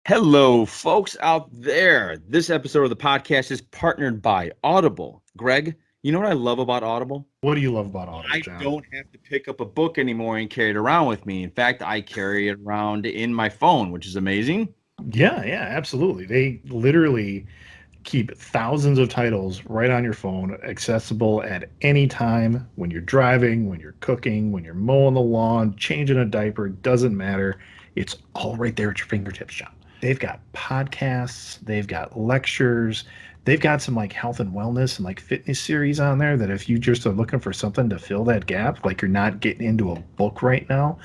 Hello, folks out there. This episode of the podcast is partnered by Audible. Greg, you know what I love about Audible? What do you love about Audible, I John? don't have to pick up a book anymore and carry it around with me. In fact, I carry it around in my phone, which is amazing. Yeah, absolutely. They literally keep thousands of titles right on your phone, accessible at any time when you're driving, when you're cooking, when you're mowing the lawn, changing a diaper, doesn't matter. It's all right there at your fingertips, John. They've got podcasts, they've got lectures, they've got some like health and wellness and like fitness series on there that if you just are looking for something to fill that gap, like you're not getting into a book right now,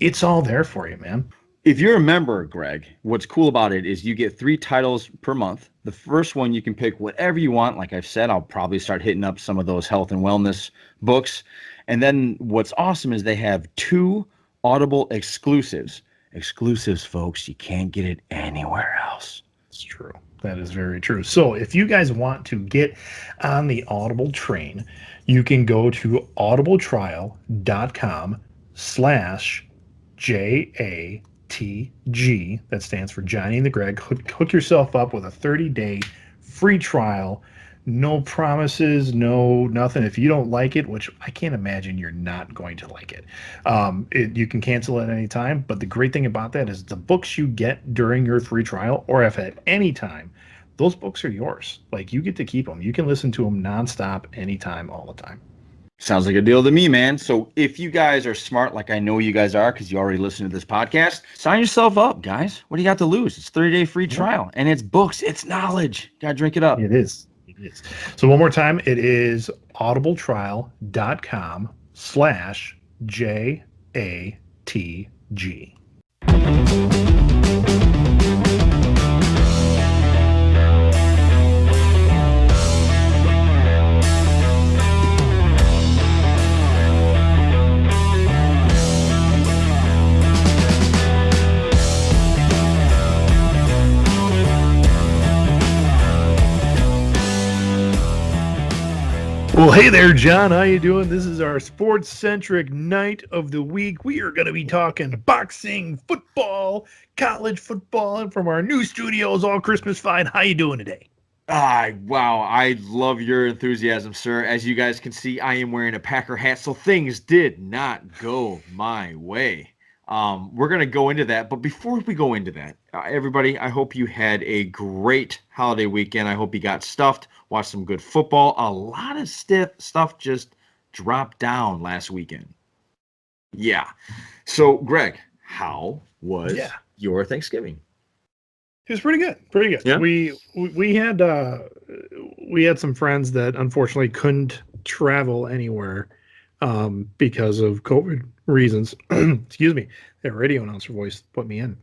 it's all there for you, man. If you're a member, Greg, what's cool about it is you get 3 titles per month. The first one, you can pick whatever you want. Like I've said, I'll probably start hitting up some of those health and wellness books. And then what's awesome is they have 2 Audible exclusives. Exclusives, folks. You can't get it anywhere else. It's true. That is very true. So if you guys want to get on the Audible train, you can go to audibletrial.com/JATG. That stands for Johnny and the Greg. Hook yourself up with a 30-day free trial. No promises, no nothing. If you don't like it, which I can't imagine you're not going to like it, you can cancel it at any time. But the great thing about that is the books you get during your free trial, or if at any time, those books are yours. Like you get to keep them. You can listen to them nonstop, anytime, all the time. Sounds like a deal to me, man. So if you guys are smart, like I know you guys are, because you already listen to this podcast, sign yourself up, guys. What do you got to lose? It's 30-day free trial, and it's books, it's knowledge. Gotta drink it up. It is. It is. So one more time, it is audibletrial.com/JATG. Well, hey there, John. How you doing? This is our sports-centric night of the week. We are going to be talking boxing, football, college football, and from our new studios, all Christmas fine. How you doing today? Wow. I love your enthusiasm, sir. As you guys can see, I am wearing a Packer hat, so things did not go my way. We're going to go into that. But before we go into that, everybody, I hope you had a great holiday weekend. I hope you got stuffed, watched some good football. A lot of stuff just dropped down last weekend. Yeah. So, Greg, how was your Thanksgiving? It was pretty good. Pretty good. Yeah. We had some friends that unfortunately couldn't travel anywhere because of COVID reasons. Excuse me. That radio announcer voice put me in.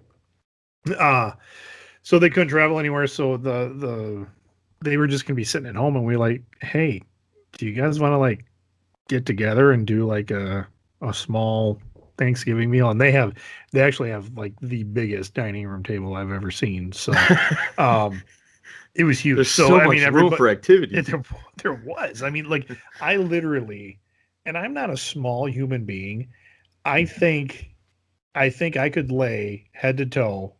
So they couldn't travel anywhere. So they were just gonna be sitting at home, and we were like, hey, do you guys want to like get together and do like a small Thanksgiving meal? And they actually have like the biggest dining room table I've ever seen. So it was huge. There's so much room for activity. There was. I mean, like I literally, and I'm not a small human being. I think I could lay head to toe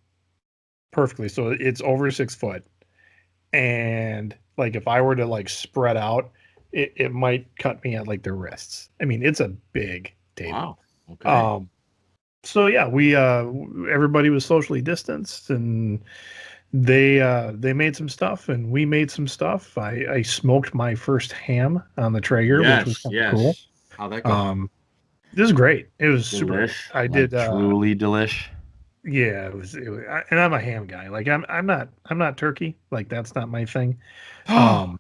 perfectly. So it's over 6 foot. And like if I were to like spread out, it might cut me at like the wrists. I mean, it's a big table. Wow. Okay. So yeah, we everybody was socially distanced, and they made some stuff and we made some stuff. I smoked my first ham on the Traeger, which was kind of cool. How'd that go? This is great. It was Delish. super. I did truly delish. Yeah, it was and I'm a ham guy. Like I'm not turkey. Like that's not my thing. Yeah,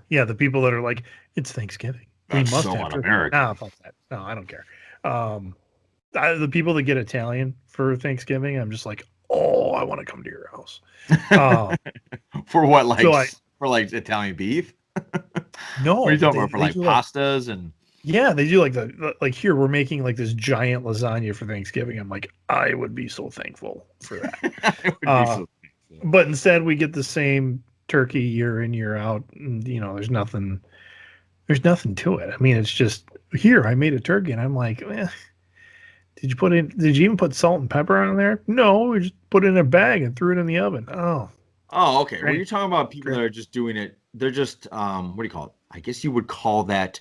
the people that are like, it's Thanksgiving. That's we must so have turkey. un-American. No, fuck that. No, I don't care. The people that get Italian for Thanksgiving, I'm just like, oh, I want to come to your house. For what, like for like Italian beef? No, what are you talking about? For like pastas and yeah, they do like like here we're making like this giant lasagna for Thanksgiving. I'm like, I would be so thankful for that. I would be so thankful. But instead we get the same turkey year in, year out, and there's nothing to it. I mean, it's just here I made a turkey, and I'm like, Did you even put salt and pepper on there? No, we just put it in a bag and threw it in the oven. Oh, Oh, okay. Well, great. you're talking about people that Great. are just doing it. They're just what do you call it? I guess you would call that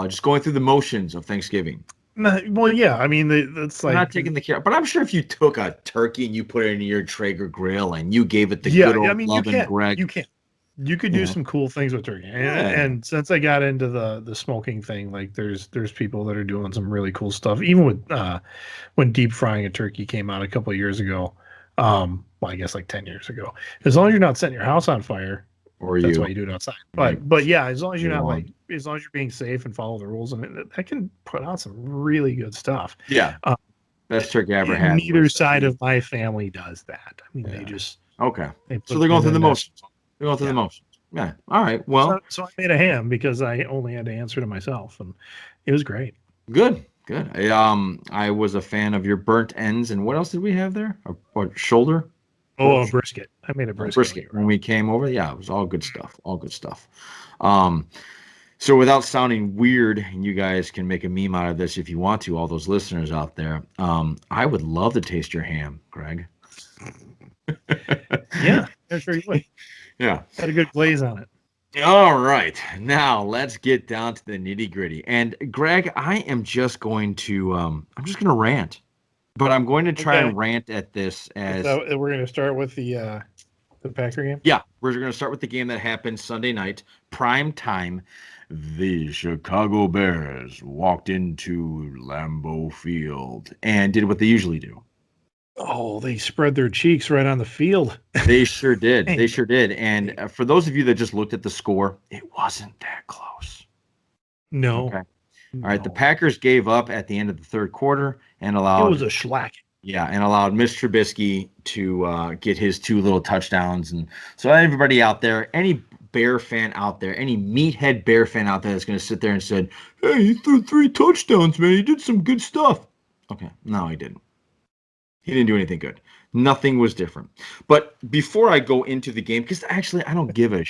just going through the motions of Thanksgiving. No, well, yeah. I mean, that's They're like, not taking the care. But I'm sure if you took a turkey and you put it in your Traeger grill and you gave it the yeah. good I old mean, love and you Greg, can. You could you do know, some cool things with turkey, yeah. and since I got into the smoking thing, like there's people that are doing some really cool stuff. Even with when deep frying a turkey came out a couple of years ago, well, I guess like 10 years ago. As long as you're not setting your house on fire, Or that's why you, you do it outside. right? But yeah, as long as you're Your not like, lawn. as long as you're being safe and follow the rules, I mean, that can put out some really good stuff. Yeah, Uh, best turkey I ever had Neither was side of my family does that. I mean, yeah. Okay, they so put they're it going through the in there. motions. They're going through the Yeah. motions. Yeah. All right. So Well, so I made a ham because I only had to answer to myself, and it was great. good. Good. I was a fan of your burnt ends, and what else did we have there? A shoulder, Oh, pork, a brisket. I made a brisket when brisket you were when out. we came over. Yeah, it was all good stuff. All good stuff. Um, so without sounding weird, and you guys can make a meme out of this if you want to, all those listeners out there. I would love to taste your ham, Greg. Yeah, I'm sure you would. Yeah. Had a good glaze on it. All right. Now let's get down to the nitty gritty. And Greg, I am just going to I'm just going to rant, but I'm going to try Okay. and rant at this Is as that we're gonna start with the Packer game? yeah, we're going to start with the game that happened Sunday night, prime time. The Chicago Bears walked into Lambeau Field and did what they usually do. Oh, they spread their cheeks right on the field. They sure did. They Hey, sure did. And hey. for those of you that just looked at the score, it wasn't that close. Okay. No, All right. The no. Packers gave up at the end of the third quarter and It was allowed, a shellac. yeah, and allowed Mitch Trubisky to get his two little touchdowns. And so everybody out there, any Bear fan out there, any meathead Bear fan out there that's going to sit there and said, "Hey, he threw three touchdowns, man. He did some good stuff." Okay, no, he didn't. He didn't do anything good. Nothing was different. But before I go into the game, because actually I don't give a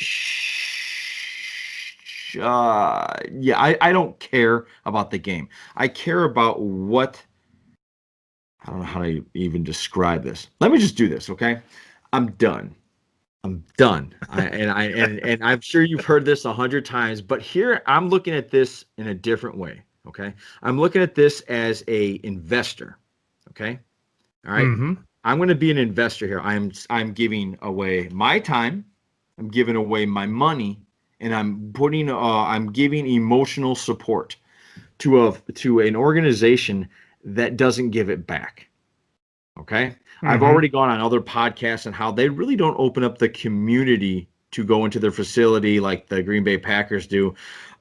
yeah, I don't care about the game. I care about what I don't know how to even describe this. Let me just do this, okay? I'm done. I'm done. And I'm sure you've heard this 100 times, but here I'm looking at this in a different way. Okay. I'm looking at this as a investor. Okay. All right. Mm-hmm. I'm going to be an investor here. I'm giving away my time. I'm giving away my money, and I'm giving emotional support to an organization that doesn't give it back. Okay. I've Mm-hmm. already gone on other podcasts and how they really don't open up the community to go into their facility like the Green Bay Packers do.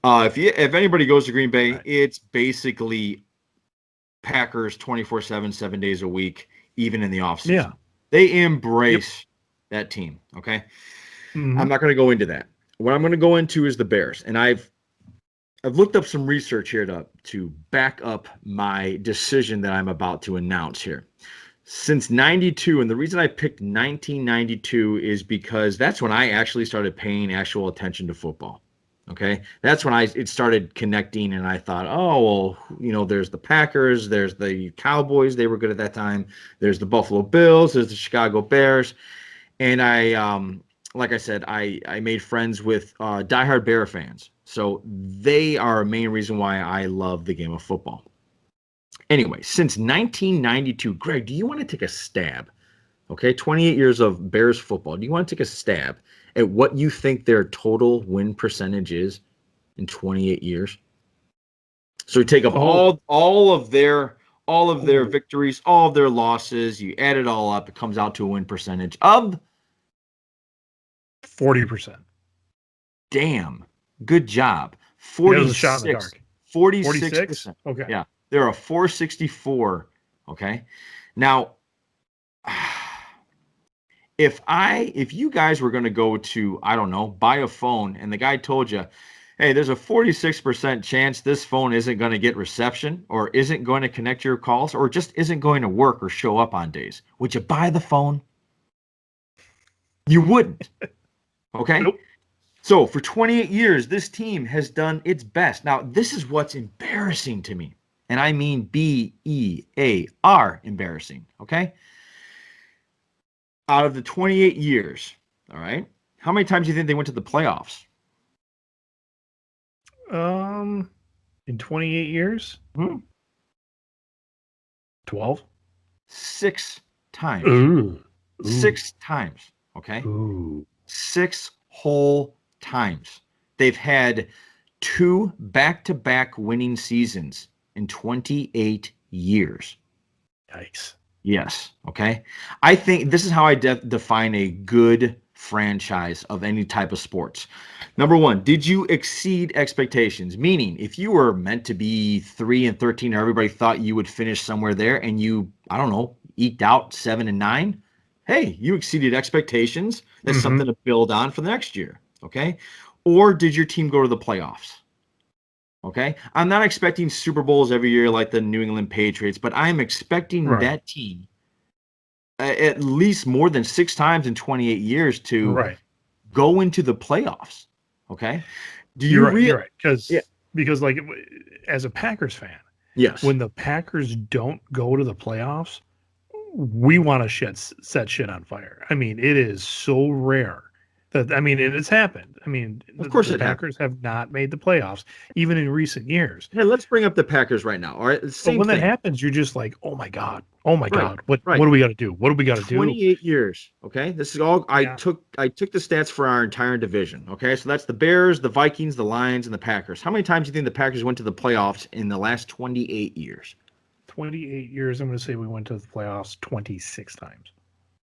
If anybody goes to Green Bay, Right. it's basically Packers 24/7, 7 days a week, even in the Yeah. offseason. They Yep. embrace that team. Okay. I'm Mm-hmm. not going to go into that. What I'm going to go into is the Bears. And I've looked up some research here to back up my decision that I'm about to announce here. Since 92, and the reason I picked 1992 is because that's when I actually started paying actual attention to football. Okay, that's when it started connecting, and I thought, oh well, there's the Packers, there's the Cowboys, they were good at that time. There's the Buffalo Bills, there's the Chicago Bears, and like I said, I made friends with diehard Bear fans, so they are a main reason why I love the game of football. Anyway, since 1992, Greg, do you want to take a stab? Okay, 28 years of Bears football. Do you want to take a stab at what you think their total win percentage is in 28 years? So you take up Oh, all of their oh, victories, all of their losses, you add it all up, it comes out to a win percentage of 40%. damn. Good job. That was a shot in the 46. dark. 46? 46%. Okay. Yeah. They're a 464. Okay. Now if you guys were going to go to, I don't know, buy a phone and the guy told you, hey, there's a 46% chance this phone isn't going to get reception or isn't going to connect your calls or just isn't going to work or show up on days, would you buy the phone? You wouldn't. Okay. Nope. So for 28 years, this team has done its best. Now, this is what's embarrassing to me. And I mean BEAR embarrassing, okay? Out of the 28 years, all right, how many times do you think they went to the playoffs? In 28 years, Hmm. 12. 6 times. Ooh, ooh, 6 times, okay? ooh. 6 whole times. They've had 2 back-to-back winning seasons in 28 years. Yikes. Yes. Okay. I think this is how I define a good franchise of any type of sports. Number one, did you exceed expectations? Meaning, if you were meant to be 3-13, or everybody thought you would finish somewhere there, and you, I don't know, eked out 7-9, hey, you exceeded expectations. That's Mm-hmm. something to build on for the next year. Okay. Or did your team go to the playoffs? Okay. I'm not expecting Super Bowls every year like the New England Patriots, but I'm expecting Right. that team at least more than 6 times in 28 years to Right. go into the playoffs. Okay. Do You're you right. You're right. Yeah. Because like as a Packers fan, Yes. when the Packers don't go to the playoffs, we want to set shit on fire. I mean, it is so rare that I mean, it has happened. I mean, Of course the it happened. Packers have not made the playoffs even in recent years. Hey, let's bring up the Packers right now. All right. But Same when that thing. happens, you're just like, oh my Right. god, Right. what do we got to do? What do we got to do? 28 years. Okay. This is all Yeah, I took the stats for our entire division. Okay. So that's the Bears, the Vikings, the Lions, and the Packers. How many times do you think the Packers went to the playoffs in the last 28 years? 28 years. I'm going to say we went to the playoffs 26 times.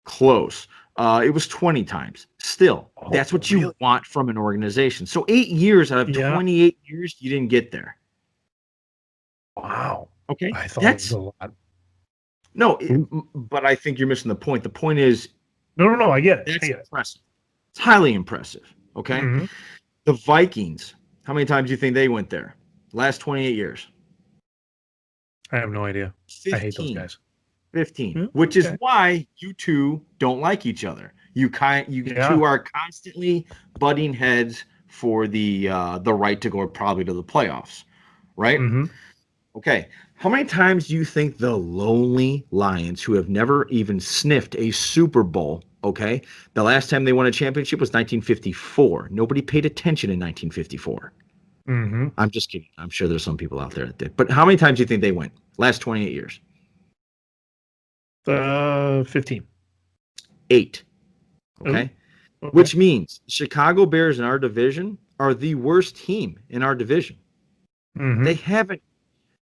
Close. It was 20 times. Still, Oh, that's what you really? want from an organization. So 8 years out of Yeah. 28 years, you didn't get there. Wow. Okay. I thought it was That's a lot. no, Ooh. but I think you're missing the point. The point is No, no, no. I get it. I that's get it. impressive. It's highly impressive. Okay. Hmm. The Vikings, how many times do you think they went there? Last 28 years? I have no idea. I hate those 15. guys. 15, Yeah, which is okay. why you two don't like each other. You Yeah. two are constantly butting heads for the right to go probably to the playoffs, right? Hmm. Okay. How many times do you think the lonely Lions, who have never even sniffed a Super Bowl, okay? The last time they won a championship was 1954. Nobody paid attention in 1954. Hmm. I'm just kidding. I'm sure there's some people out there that did. But how many times do you think they went? Last 28 years? 15. 8. Oh, Okay. okay. Which means Chicago Bears in our division are the worst team in our division. They Hmm. haven't.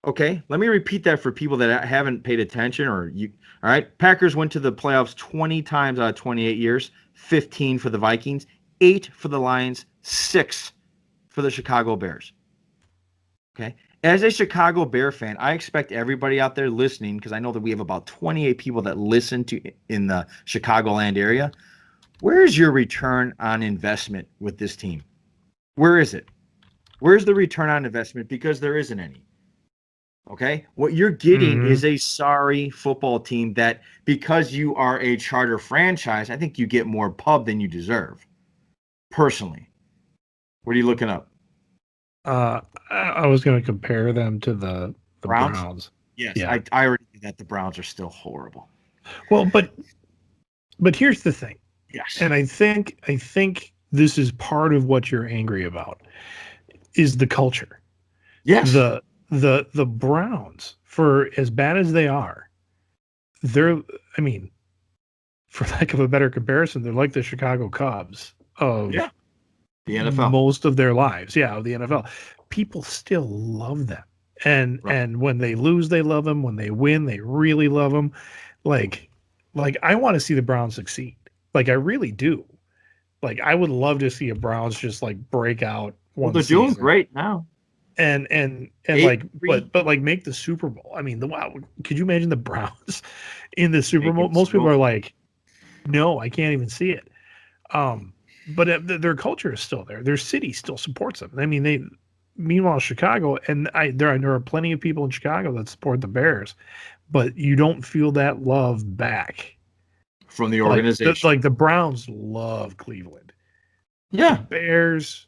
Okay, let me repeat that for people that haven't paid attention. Or you, all right? Packers went to the playoffs 20 times out of 28 years. 15 for the Vikings, 8 for the Lions, 6 for the Chicago Bears. Okay. As a Chicago Bear fan, I expect everybody out there listening, because I know that we have about 28 people that listen to in the Chicagoland area. Where's your return on investment with this team? Where is it? Where's the return on investment? Because there isn't any. Okay. What you're getting Hmm. is a sorry football team that, because you are a charter franchise, I think you get more pub than you deserve. Personally. What are you looking up? I was going to compare them to the Browns? Browns. Yes. Yeah. I already knew that the Browns are still horrible. Well, but here's the thing, Yes. and I think this is part of what you're angry about is the culture. Yes. The Browns, for as bad as they are, they're I mean, for lack of a better comparison, they're like the Chicago Cubs Yeah. of The NFL. most of their lives. Yeah, of the NFL. People still love them. And Right. and when they lose, they love them. When they win, they really love them. Like like I want to see the Browns succeed. Like I really do. Like I would love to see a Browns just like break out Well, one they're doing season great now. and Eight like three. but like make the Super Bowl. I mean, the wow, could you imagine the Browns in the Super Make Bowl? it Most people so. are like, no, I can't even see it. But their culture is still there. Their city still supports them. I mean, they. Meanwhile, Chicago, and there are plenty of people in Chicago that support the Bears, but you don't feel that love back. From the Like organization. the Browns love Cleveland. The Yeah. Bears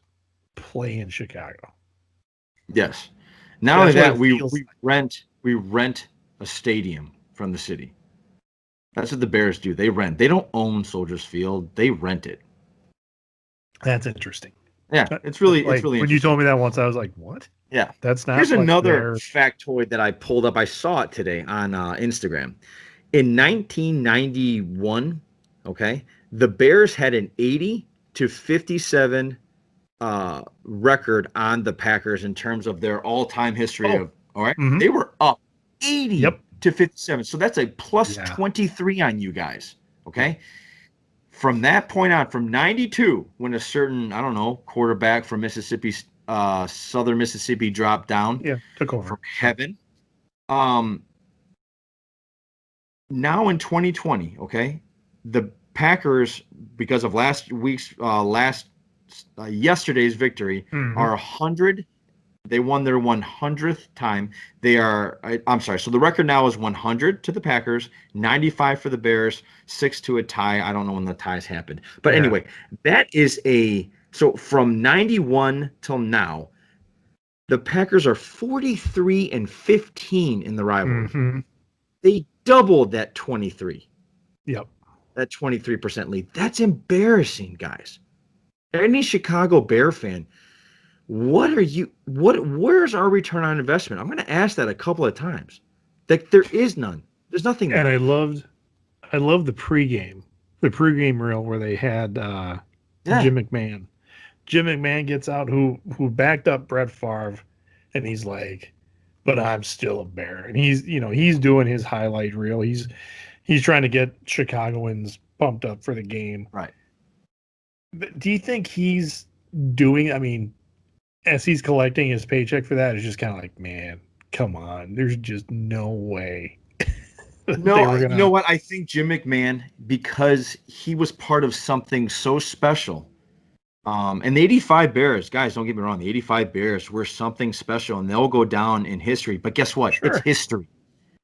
play in Chicago. Yes. Not only That's what that, it we feels like. rent a stadium from the city. That's what the Bears do. They rent. They don't own Soldiers Field. They rent it. That's interesting. Yeah, it's Like really when you interesting. told me that once, I was like, "What? Yeah. That's Here's not like another their." factoid that I pulled up. I saw it today on Instagram. In 1991, okay, the Bears had an 80-57 record on the Packers in terms of their all-time history Oh, of. All right, mm-hmm. they were up 80 Yep. to 57. So that's a plus Yeah. 23 on you guys. Yep. Okay. From that point on, from 92, when a certain, I don't know, quarterback from Mississippi, Southern Mississippi dropped down Yeah. Took from over. heaven. Um, Now in 2020, okay, the Packers, because of yesterday's victory, Mm-hmm. are 100. They won their 100th time. I'm sorry. So the record now is 100 to the Packers, 95 for the Bears, 6 to a tie. I don't know when the ties happened. But Yeah. anyway, so from 91 till now, the Packers are 43-15 in the rivalry. Mm-hmm. They doubled Yep. that 23% lead. That's embarrassing, guys. Any Chicago Bear fan, where's our return on investment? I'm going to ask that a couple of times. Like there is none. There's nothing And there. I loved the pregame reel where they had Yeah, Jim McMahon. Jim McMahon gets out who backed up Brett Favre, and he's like, "But I'm still a Bear." And he's doing his highlight reel. He's trying to get Chicagoans pumped up for the game. right. Do you think he's doing? I mean, as he's collecting his paycheck for that, it's just kind of like, man, come on. There's just no way they No, were you know gonna. what? I think Jim McMahon, because he was part of something so special. And the 85 Bears, guys, don't get me wrong, the 85 Bears were something special and they'll go down in history. But guess what? It's Sure. history.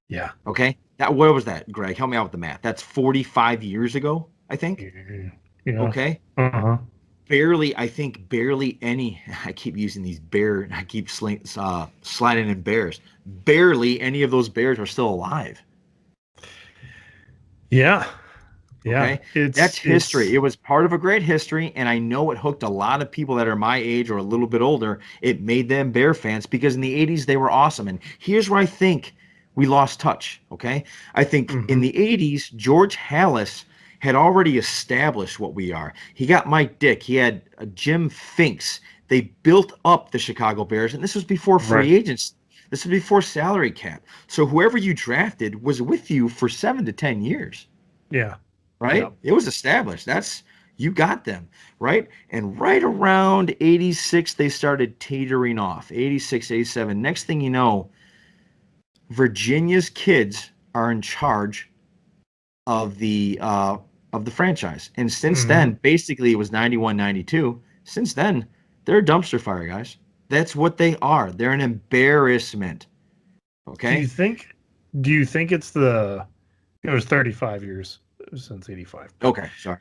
Yeah. Okay. What was that, Greg? Help me out with the math. That's 45 years ago, I think. Yeah. Okay. Uh-huh. I think barely any. I keep using these I keep sliding in bears. Barely any of those bears are still alive. Yeah. Yeah. Okay. That's history. It's It was part of a great history. And I know it hooked a lot of people that are my age or a little bit older. It made them Bear fans because in the 80s, they were awesome. And here's where I think we lost touch. Okay. I think in mhm. the 80s, George Hallis had already established what we are. He got Mike Dick. He had Jim Finks. They built up the Chicago Bears. And this was before Right. free agents. This was before salary cap. So whoever you drafted was with you for 7 to 10 years, Yeah. right? Yep. It was established. That's you got them, right? And right around 86, they started teetering off. 86, 87. Next thing you know, Virginia's kids are in charge of the franchise. And since Mhm. then, basically it was 91, 92. Since then, they're a dumpster fire, guys. That's what they are. They're an embarrassment. Do you Okay? think do you think it's the it was 35 years since 85. But Okay, sorry.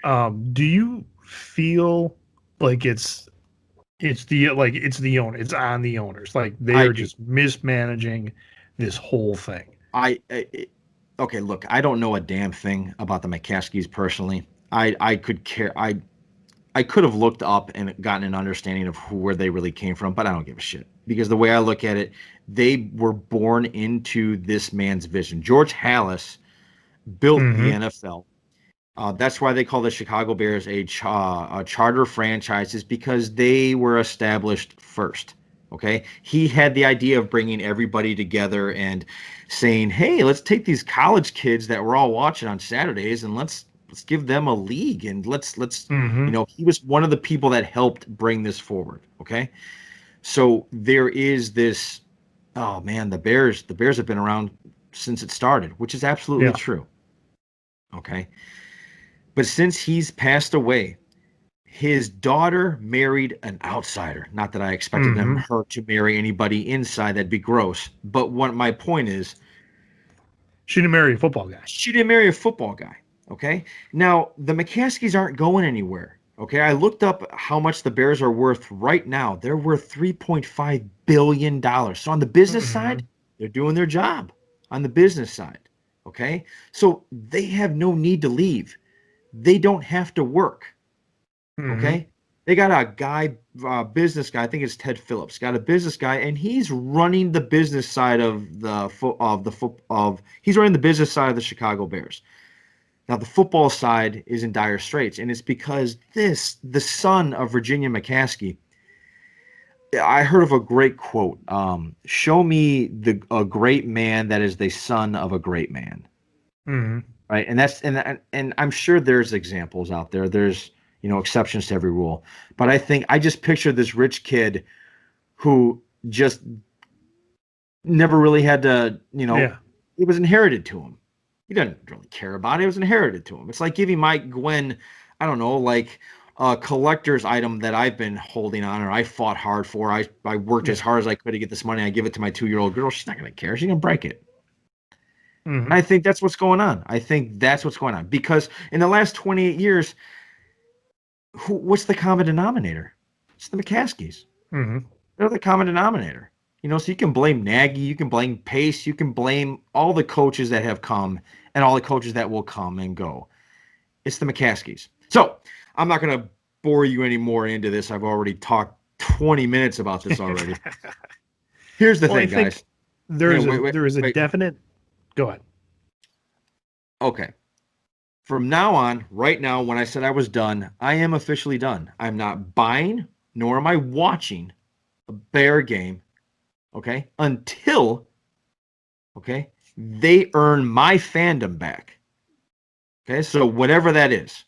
do you feel like it's the owner, it's on the owners. Like they I are do. just mismanaging this whole thing. I okay, look, I don't know a damn thing about the McCaskies personally. I could care. I could have looked up and gotten an understanding of where they really came from, but I don't give a shit because the way I look at it, they were born into this man's vision. George Hallis built the Mhm. NFL. That's why they call the Chicago Bears a charter franchise, is because they were established first. Okay, he had the idea of bringing everybody together and saying, "Hey, let's take these college kids that we're all watching on Saturdays and let's give them a league and let's Mhm. he was one of the people that helped bring this forward." Okay, so there is this. Oh man, the Bears have been around since it started, which is absolutely Yeah. true. Okay, but since he's passed away, his daughter married an outsider. Not that I expected Mhm. her to marry anybody inside, that'd be gross. But what my point is, She didn't marry a football guy. she didn't marry a football guy. Okay. Now, the McCaskies aren't going anywhere. Okay, I looked up how much the Bears are worth right now. They're worth $3.5 billion. So on the business Mm-hmm. side, they're doing their job on the business side. Okay, so they have no need to leave. They don't have to work. Mm-hmm. Okay, they got a guy, business guy. I think it's Ted Phillips. Got a business guy, and he's running the business side of the foot of the foot of. He's running the business side of the Chicago Bears. Now the football side is in dire straits, and it's because the son of Virginia McCaskey. I heard of a great quote. Show me a great man that is the son of a great man, Mm-hmm. right? And I'm sure there's examples out there. There's exceptions to every rule, but I think I just picture this rich kid who just never really had to. Yeah. It was inherited to him. He doesn't really care about it. It was inherited to him. It's like giving Mike Gwen, I don't know, like a collector's item that I've been holding on or I fought hard for. I worked as Yeah. hard as I could to get this money. I give it to my 2-year-old girl. She's not going to care. She's going to break it. And Mm-hmm. I think that's what's going on. I think that's what's going on because in the last 28 years, what's the common denominator? It's the McCaskies. Mm-hmm. They're the common denominator. So you can blame Nagy, you can blame Pace, you can blame all the coaches that have come and all the coaches that will come and go. It's the McCaskies. So I'm not going to bore you any more into this. I've already talked 20 minutes about this already. Here's the Well, I thing, think guys. Hang on, wait, there is a wait. definite. Go ahead. Okay. From now on, right now, when I said I was done, I am officially done. I'm not buying, nor am I watching a Bear game, okay, until, okay, they earn my fandom back. Okay, so whatever that is.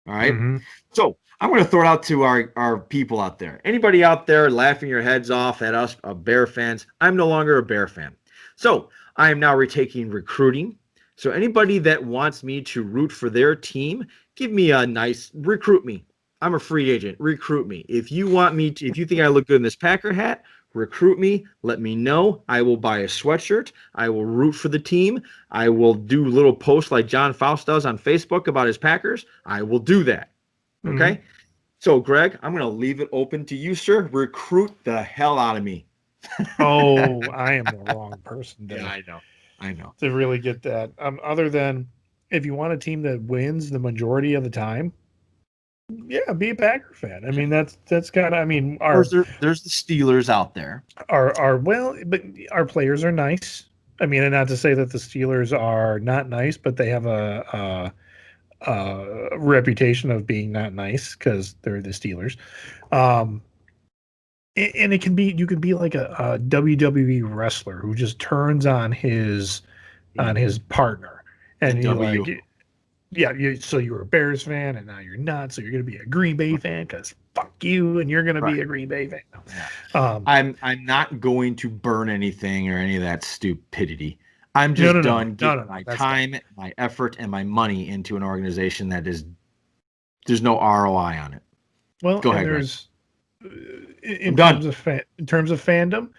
All right. Mm-hmm. So I'm going to throw it out to our people out there. Anybody out there laughing your heads off at us, Bear fans? I'm no longer a Bear fan. So I am now retaking recruiting. So anybody that wants me to root for their team, give me a nice recruit me. I'm a free agent. Recruit me. If you want me to, if you think I look good in this Packer hat, recruit me. Let me know. I will buy a sweatshirt. I will root for the team. I will do little posts like John Faust does on Facebook about his Packers. I will do that. Mm-hmm. Okay. So, Greg, I'm going to leave it open to you, sir. Recruit the hell out of me. Oh, I am the wrong person Yeah, I know. I know. to really get that. Other than if you want a team that wins the majority of the time, yeah, be a Packer fan. I mean, that's kind of. I mean, There's the Steelers out there. our well, but our players are nice. I mean, and not to say that the Steelers are not nice, but they have a reputation of being not nice because they're the Steelers. Um, and it can be you can be like a WWE wrestler who just turns on his partner, The and you W. like, yeah, so you were a Bears fan, and now you're not. So you're going to be a Green Bay fan because fuck you, and you're going to Right. be a Green Bay fan. Yeah. Um, I'm not going to burn anything or any of that stupidity. I'm no, just done no, giving no, my that's dumb. time, my effort, and my money into an organization that is there's no ROI on it. Well, Go and ahead, Greg. there's I'm in done. terms of in terms of fandom,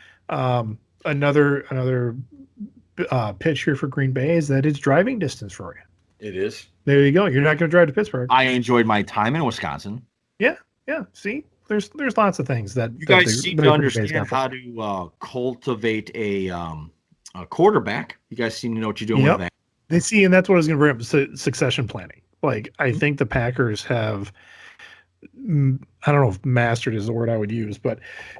another pitch here for Green Bay is that it's driving distance for you. It is. There you go. You're not going to drive to Pittsburgh. I enjoyed my time in Wisconsin. Yeah, yeah. See, there's lots of things You that guys seem to the Green Bay's understand got for how them. to cultivate a quarterback. You guys seem to know what you're doing with Yep. that. They see, and that's what I was going to bring up: succession planning. Like, I Mhm. think the Packers have, I don't know if mastered is the word I would use, but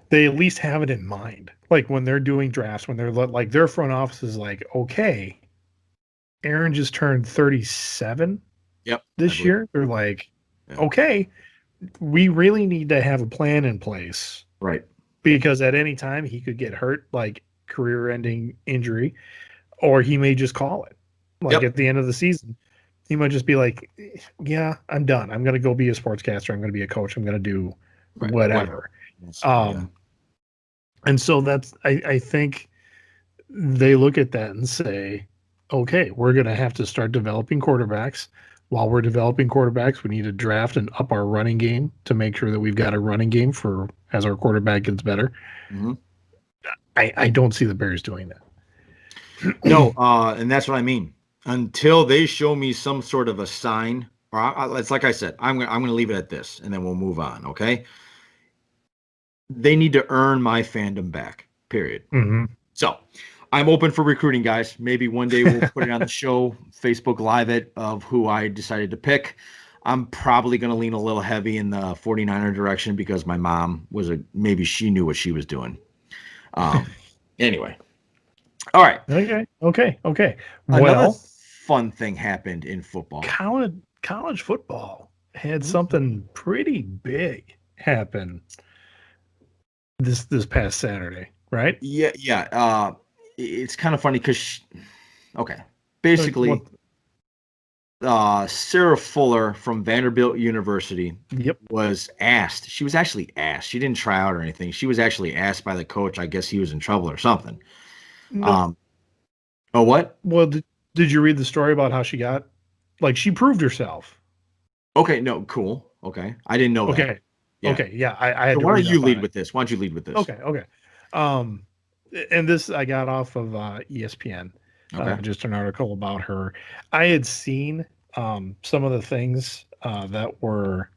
they at least have it in mind. Like when they're doing drafts, when they're like their front office is like, okay, Aaron just turned 37 Yep, I this believe. year. They're like, Yeah. okay, we really need to have a plan in place Right. because at any time he could get hurt, like career-ending injury, or he may just call it. Like Yep. at the end of the season, he might just be like, "Yeah, I'm done. I'm going to go be a sportscaster. I'm going to be a coach. I'm going to do Right. Whatever. whatever." So, yeah. And so that's I think they look at that and say, "Okay, we're going to have to start developing quarterbacks. While we're developing quarterbacks, we need to draft and up our running game to make sure that we've got a running game for as our quarterback gets better." Mhm. I don't see the Bears doing that. No, and that's what I mean. Until they show me some sort of a sign it's like I said, I'm gonna leave it at this, and then we'll move on. Okay, they need to earn my fandom back. Period. Hmm. So I'm open for recruiting, guys. Maybe one day we'll put it on the show, Facebook Live it of who I decided to pick. I'm probably going to lean a little heavy in the 49er direction because my mom maybe she knew what she was doing. Um, anyway, all right. Okay. Another Well, fun thing happened in football. college football had Mhm. something pretty big happen this past Saturday, right? Yeah, yeah. It's kind of funny because, okay, What? basically, Sarah Fuller from Vanderbilt University Yep. was asked. She was actually asked. She didn't try out or anything. She was actually asked by the coach. I guess he was in trouble or something. No. Um, oh, what? Well, did you read the story about how she got? Like she proved herself. Okay, no, cool. Okay, I didn't know that. Okay. Yeah. Okay. Yeah, I So had to why don't read you up on lead it. with this? Why don't you lead with this? Okay. Um, and this I got off of ESPN, Okay. just an article about her. I had seen some of the things that were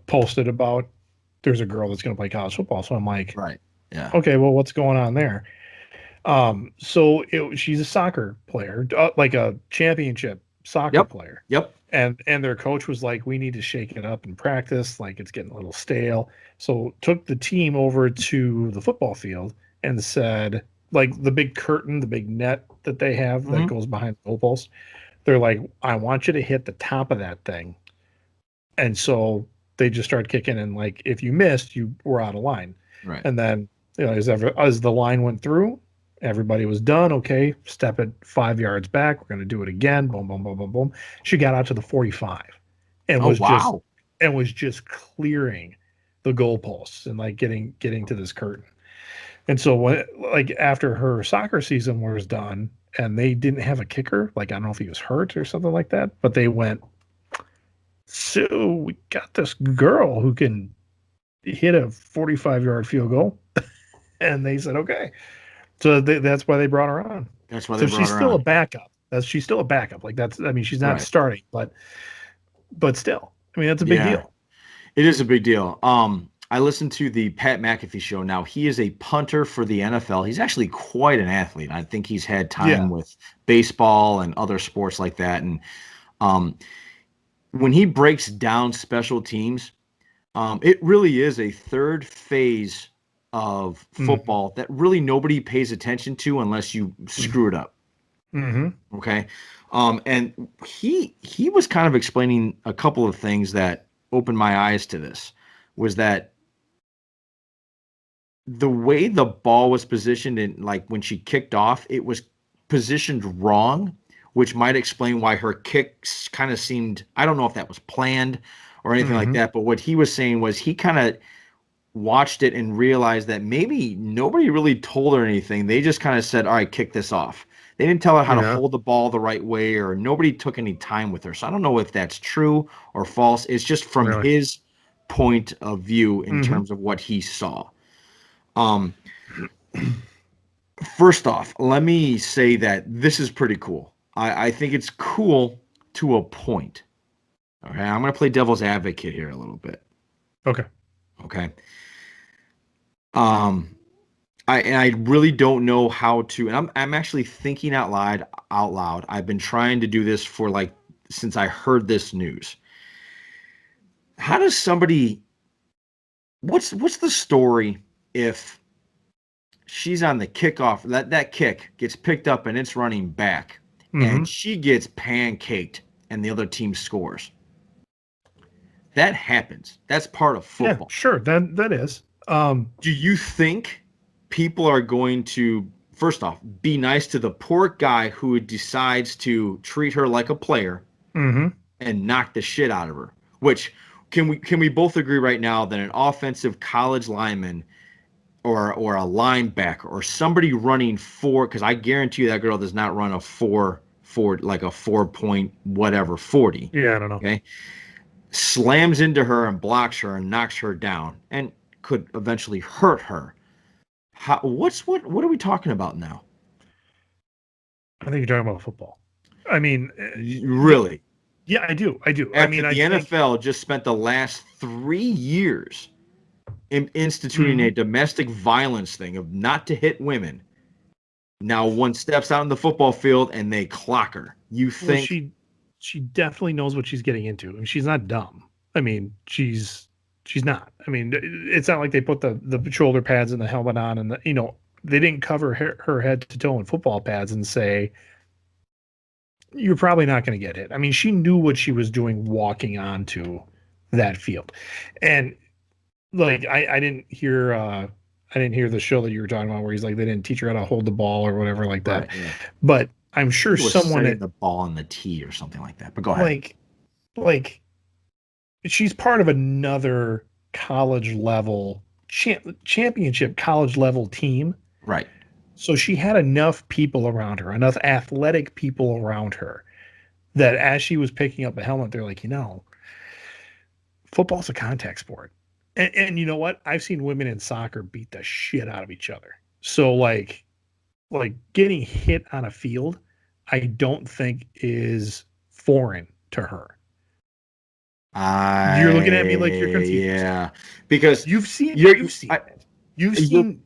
posted about. There's a girl that's going to play college football, so I'm like, Right. Yeah. okay, well, what's going on there? She's a soccer player, like a championship soccer Yep. player, Yep. and their coach was like, we need to shake it up in practice, like it's getting a little stale. So took the team over to the football field and said, like the big curtain, the big net that they have that Hmm. goes behind the goalpost. They're like, I want you to hit the top of that thing. And so they just started kicking, and like if you missed, you were out of line. Right. And then as the line went through, everybody was done. Okay, step it 5 yards back. We're going to do it again. Boom, boom, boom, boom, boom. She got out to the 45 and Oh was just wow. clearing the goalposts and like getting to this curtain. And so when like after her soccer season was done and they didn't have a kicker, like I don't know if he was hurt or something like that, but they went, so we got this girl who can hit a 45-yard field goal. And they said, okay. So that's why they brought her on. That's why they So brought she's her still a on. backup. She's still a backup. Like that's, I mean, she's not Right. starting, but still, I mean, that's a big Yeah. deal. It is a big deal. I listened to the Pat McAfee show. Now he is a punter for the NFL. He's actually quite an athlete. I think he's had time Yeah. with baseball and other sports like that. And um, when he breaks down special teams, it really is a third phase of Mm-hmm. football that really nobody pays attention to unless you screw it up. Mm-hmm. Okay. And he was kind of explaining a couple of things that opened my eyes to this was that the way the ball was positioned and like when she kicked off, it was positioned wrong, which might explain why her kicks kind of seemed, I don't know if that was planned or anything like Mm-hmm. that, but what he was saying was he kind of watched it and realized that maybe nobody really told her anything. They just kind of said, "All right, kick this off." They didn't tell her how to Yeah. hold the ball the right way, or nobody took any time with her. So I don't know if that's true or false. It's just from Really. his point of view in Mm-hmm. terms of what he saw. Um, First off, let me say that this is pretty cool. I think it's cool to a point. Okay, I'm going to play devil's advocate here a little bit. Okay. Okay. Um, I really don't know how to, and I'm actually thinking out loud. Out loud, I've been trying to do this for like since I heard this news. How does somebody? What's the story if she's on the kickoff? That kick gets picked up and it's running back, Mm-hmm. and she gets pancaked, and the other team scores. That happens. That's part of Yeah, football. sure. That is. Do you think people are going to, first off, be nice to the poor guy who decides to treat her like a player Mm-hmm. and knock the shit out of her? Which can we both agree right now that an offensive college lineman or a linebacker or somebody running four, because I guarantee you that girl does not run a four like a 4 point whatever 40. Yeah, I don't know. Okay, slams into her and blocks her and knocks her down and could eventually hurt her. What are we talking about now? I think you're talking about football. I mean, Really? Yeah, I do. I After mean, I the think NFL just spent the last 3 years instituting a Mhm. domestic violence thing of not to hit women. Now one steps out in the football field and they clock her. You Well, think she definitely knows what she's getting into. I mean, she's not dumb. I mean, she's not. I mean, it's not like they put the shoulder pads and the helmet on, and they didn't cover her head to toe in football pads and say you're probably not going to get hit. I mean, she knew what she was doing walking onto that field, and like I didn't hear the show that you were talking about where he's like they didn't teach her how to hold the ball or whatever like that. right? Yeah, But I'm sure he was someone setting at the ball on the tee or something like that. But go ahead. like like she's part of another college level championship college level team. Right. So she had enough people around her, enough athletic people around her that as she was picking up a helmet, they're like, football's a contact sport. And you know what? I've seen women in soccer beat the shit out of each other. So like getting hit on a field, I don't think is foreign to her. You're looking at me like you're confused. Yeah, because You've seen you're you've seen I, it. You've you're seen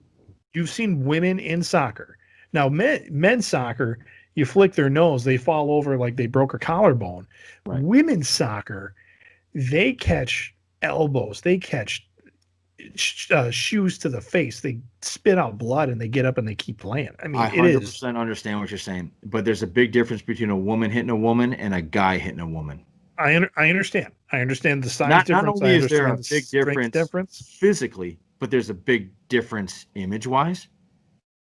you've seen women in soccer. Now men's soccer, you flick their nose, they fall over like they broke a collarbone. right. Women's soccer, they catch elbows, they catch shoes to the face, they spit out blood, and they get up and they keep playing. I I mean, it is. 100% understand what you're saying, but there's a big difference between a woman hitting a woman and a guy hitting a woman. I understand. I understand the size Not difference. I only is there a understand the big strength difference difference. physically, but there's a big difference image wise.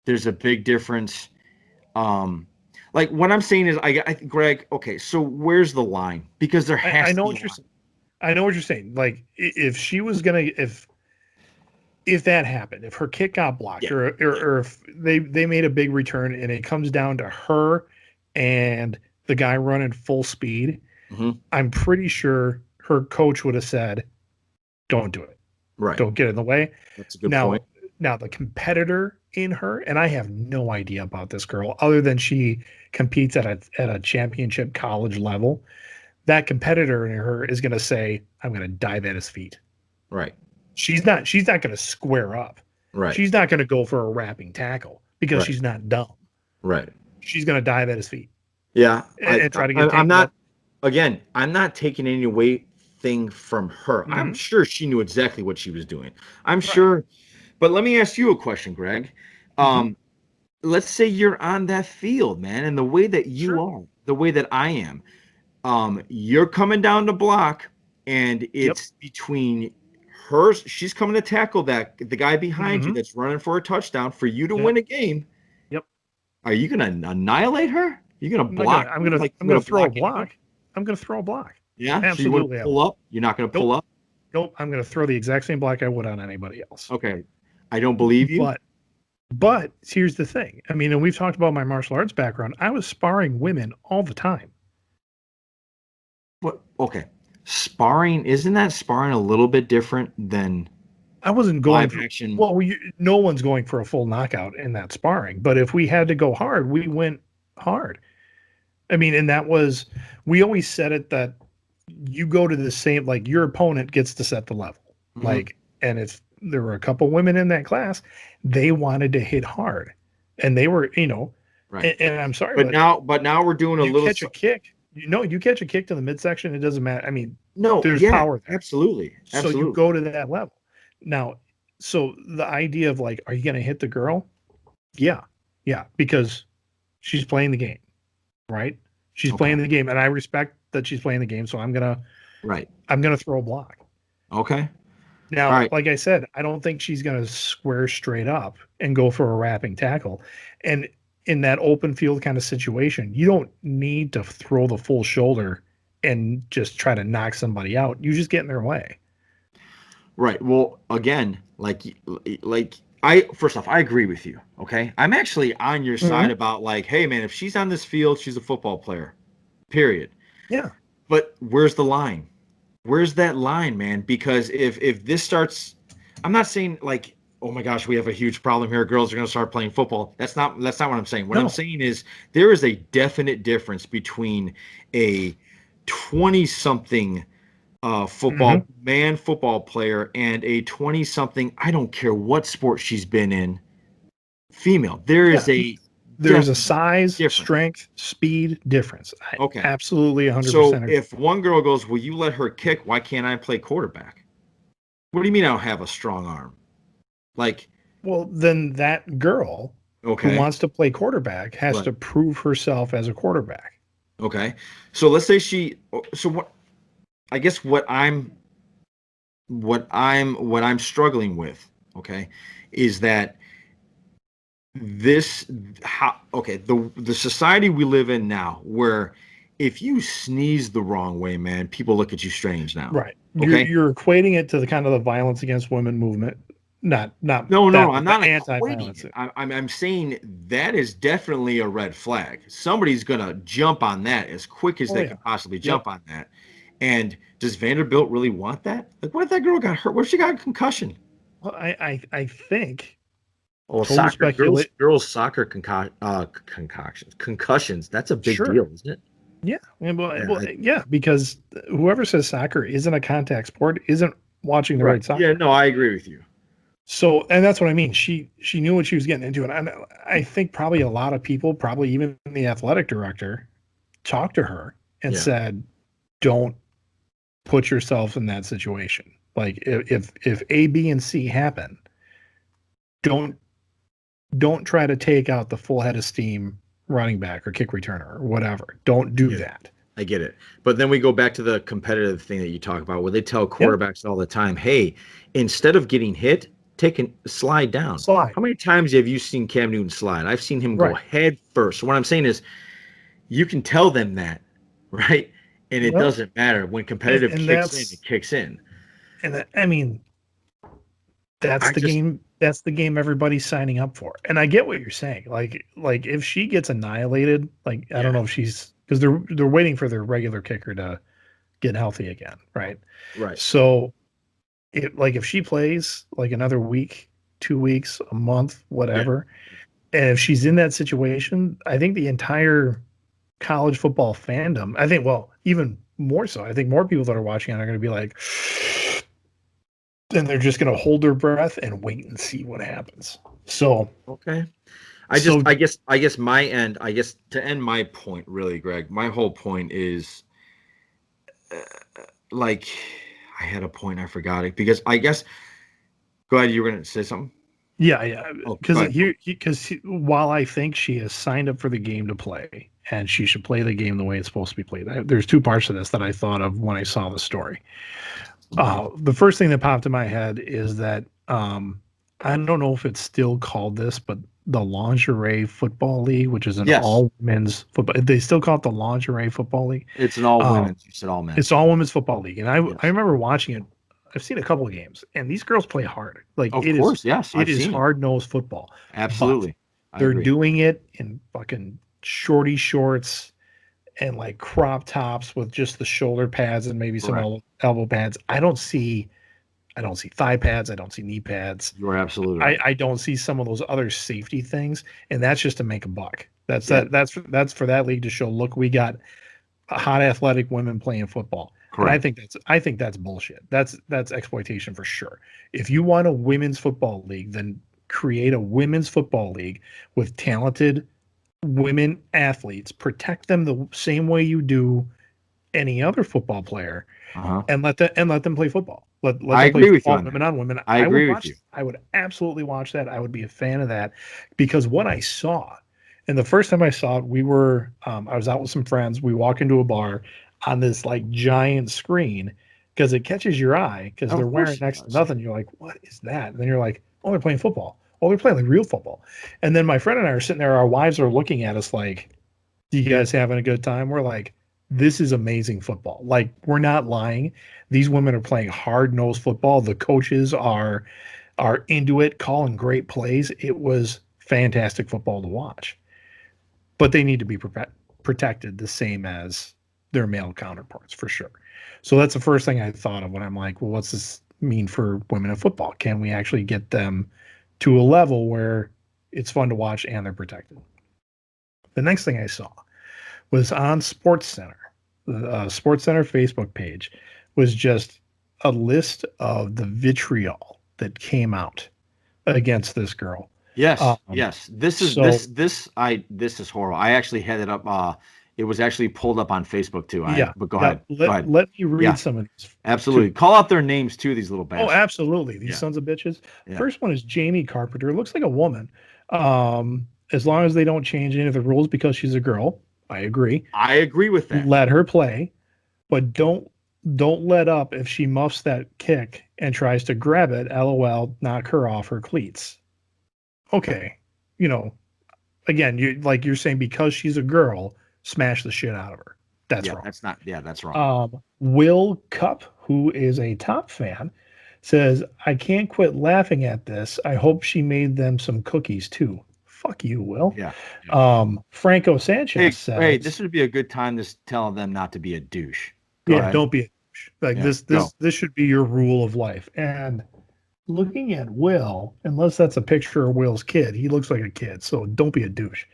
There's a big difference. Um, like what I'm saying is, Greg. Okay, so where's the line? Because there I has to know be a what you're line. saying. I know what you're saying. Like if she was gonna if that happened, if her kick got blocked, Yeah, or if they made a big return and it comes down to her and the guy running full speed, hmm I'm pretty sure her coach would have said, "Don't do it. right. Don't get in the way." That's a good point. Now the competitor in her, and I have no idea about this girl other than she competes at a championship college level. That competitor in her is going to say, "I'm going to dive at his feet." Right, She's not going to square up. right, She's not going to go for a wrapping tackle because right, she's not dumb. right. She's going to dive at his feet Yeah, and try to get I'm tangled not. up. Again, I'm not taking any away thing from her. I'm Hmm. sure she knew exactly what she was doing. I'm Right. sure. But let me ask you a question, Greg. Hmm. Um, let's say you're on that field, man, and the way that you Sure. are, the way that I am, you're coming down the block, and Yep. it's between her. She's coming to tackle the guy behind you Hmm. that's running for a touchdown for you to Yep. win a game. Yep. Are you gonna annihilate her? You're gonna I'm not gonna. block her? Like I'm you're gonna gonna throw a block anyone? block. I'm gonna throw a block. Yeah. So you want to Absolutely, I pull will. up? You're not gonna pull Nope. up? Nope. I'm gonna throw the exact same block I would on anybody else. Okay. I don't believe you. But but here's the thing. I mean, and we've talked about my martial arts background. I was sparring women all the time. What? Okay. Sparring, isn't that sparring a little bit different than I wasn't going live for action? well, no one's going for a full knockout in that sparring. But if we had to go hard, we went hard. I mean, and that was we always said it that you go to the same like your opponent gets to set the level. Mhm. Like, and if there were a couple women in that class, they wanted to hit hard, and they were, Right. and I'm sorry, But but now we're doing a you little. catch a kick, you catch a kick to the midsection, it doesn't matter. I mean, No. there's Yeah. power there, Absolutely. so you Absolutely. go to that level. Now, so the idea of like, are you going to hit the girl? Yeah, yeah, because she's playing the game, right? She's Okay. playing the game, and I respect that she's playing the game. So Right. I'm gonna throw a block. Okay. All Now, right. like I said, I don't think she's gonna square straight up and go for a wrapping tackle. And in that open field kind of situation, you don't need to throw the full shoulder and just try to knock somebody out. You just get in their way. Right. Well, again, like I first off, I agree with you. Okay. I'm actually on your side Mhm. about like, hey man, if she's on this field, she's a football player. Period. Yeah. But where's the line? Where's that line, man? Because if this starts, I'm not saying like, oh my gosh, we have a huge problem here. Girls are going to start playing football. That's not what I'm saying. What I'm No. saying is there is a definite difference between a 20-something Hmm. football player and a 20-something, I don't care what sport she's been in, female. There is Yeah. a There's a definite size, difference. strength, speed difference. I Okay. absolutely So 100% agree. if one girl goes, "Will you let her kick? Why can't I play quarterback?" What do you mean I don't have a strong arm? Like, Well, then that girl who okay, wants to play quarterback has right. to prove herself as a quarterback. Okay. So let's say so what I guess what I'm struggling with, okay, is that this how okay, the society we live in now where if you sneeze the wrong way, man, people look at you strange now. Right. You're Okay? you're equating it to the kind of the violence against women movement. Not No, no, that no. way, I'm but not equating anti-violence. it. I'm saying that is definitely a red flag. Somebody's gonna jump on that as quick as Oh they yeah. can possibly Yep. jump on that. And does Vanderbilt really want that? Like, what if that girl got hurt? What if she got a concussion? Well, I think Oh, total soccer speculate. girls soccer concussions. That's a big Sure. deal, isn't it? Yeah. Yeah, Yeah, because whoever says soccer isn't a contact sport isn't watching the right. right Yeah, soccer. no, I agree with you. So, and that's what I mean. She knew what she was getting into, and I think probably a lot of people, probably even the athletic director, talked to her and Yeah, said, "Don't put yourself in that situation. Like if A, B, and C happen, don't don't try to take out the full head of steam running back or kick returner or whatever. Don't I do get it. that." I get it. But then we go back to the competitive thing that you talk about, where they tell Yep. quarterbacks all the time, "Hey, instead of getting hit, take a slide down." Slide. How many times have you seen Cam Newton slide? I've seen him go Right. head first. So what I'm saying is, you can tell them that, right? And it Well, doesn't matter when and, competitive and kicks in. It that's kicks in. and that, I mean that's I the just, game. That's the game everybody's signing up for. And I get what you're saying. Like if she gets annihilated, like I don't yeah, know if she's because they're waiting for their regular kicker to get healthy again, right? right. So it like if she plays like another week, 2 weeks, a month, Yeah, whatever, and if she's in that situation, I think the entire college football fandom, I think, well, even more so, I think more people that are watching it are going to be like, and they're just going to hold their breath and wait and see what happens. So, okay. I just, so I guess my end, I guess to end my point, really, Greg, my whole point is uh, like, I had a point, I forgot it because I guess, go ahead, you were going to say something? yeah, yeah, Oh, go because ahead. while I think she has signed up for the game to play and she should play the game the way it's supposed to be played, there's two parts to this that I thought of when I saw the story. The first thing that popped in my head is that I don't know if it's still called this, but the Lingerie Football League, which is an Yes, all women's football, they still call it the Lingerie Football League. it's an all Uh, women's. You said all it's men's. all women's football league, and I Yes. remember watching it. I've seen a couple of games, and these girls play hard. Like Of course, yes, it I've is seen it. hard nosed football, but Absolutely. I they're agree. doing it in fucking shorty shorts and like crop tops with just the shoulder pads and maybe some Correct. elbow pads. I don't see thigh pads. I don't see knee pads. You're absolutely I, right. I don't see some of those other safety things, and that's just to make a buck. That's Yeah, that. That's for that league to show. Look, we got hot athletic women playing football, and I correct. think that's bullshit. That's exploitation for sure. If you want a women's football league, then create a women's football league with talented women athletes. Protect them the same way you do any other football player Uh-huh. and let them play football. Let I them play agree with you football, on that. women on women. I I would agree with watch. you. I would absolutely watch that. I would be a fan of that because what I saw, and the first time I saw it, I was out with some friends. We walk into a bar on this like giant screen because it catches your eye because they're Of wearing course it next to does. nothing. You're like, what is that? And then you're like, oh, they're playing football. Oh, they're playing like real football. And then my friend and I are sitting there. Our wives are looking at us like, you guys having a good time? We're like, this is amazing football. Like, we're not lying. These women are playing hard nosed football. The coaches are into it, calling great plays. It was fantastic football to watch. But they need to be protected the same as their male counterparts for sure. So that's the first thing I thought of when I'm like, well, what's this mean for women in football? Can we actually get them to a level where it's fun to watch and they're protected? The next thing I saw was on Sports Center. Sports Center Facebook page was just a list of the vitriol that came out against this girl. Yes, Um, yes. This is so this is horrible. I actually had it up. It was actually pulled up on Facebook too. yeah, But go yeah. ahead. Go Let ahead. let me read Yeah, some of these too. absolutely. Call out their names too. These little Oh, bastards. absolutely. These Yeah, sons of bitches. yeah. First one is Jamie Carpenter. Looks like a woman. As long as they don't change any of the rules because she's a girl, I agree. I agree with that. Let her play, but don't let up if she muffs that kick and tries to grab it. LOL, knock her off her cleats. Okay, you know, again, you're saying because she's a girl, smash the shit out of her. That's Yeah, wrong. that's not. Yeah, that's wrong. Will Cup, who is a top fan, says, I can't quit laughing at this. I hope she made them some cookies too. Fuck you, Will. Yeah, yeah. Franco Sanchez Hey, this says, would be a good time to tell them not to be a douche. Go yeah, ahead. don't be a douche. Like Yeah, this, go. this should be your rule of life. And looking at Will, unless that's a picture of Will's kid, he looks like a kid. So don't be a douche.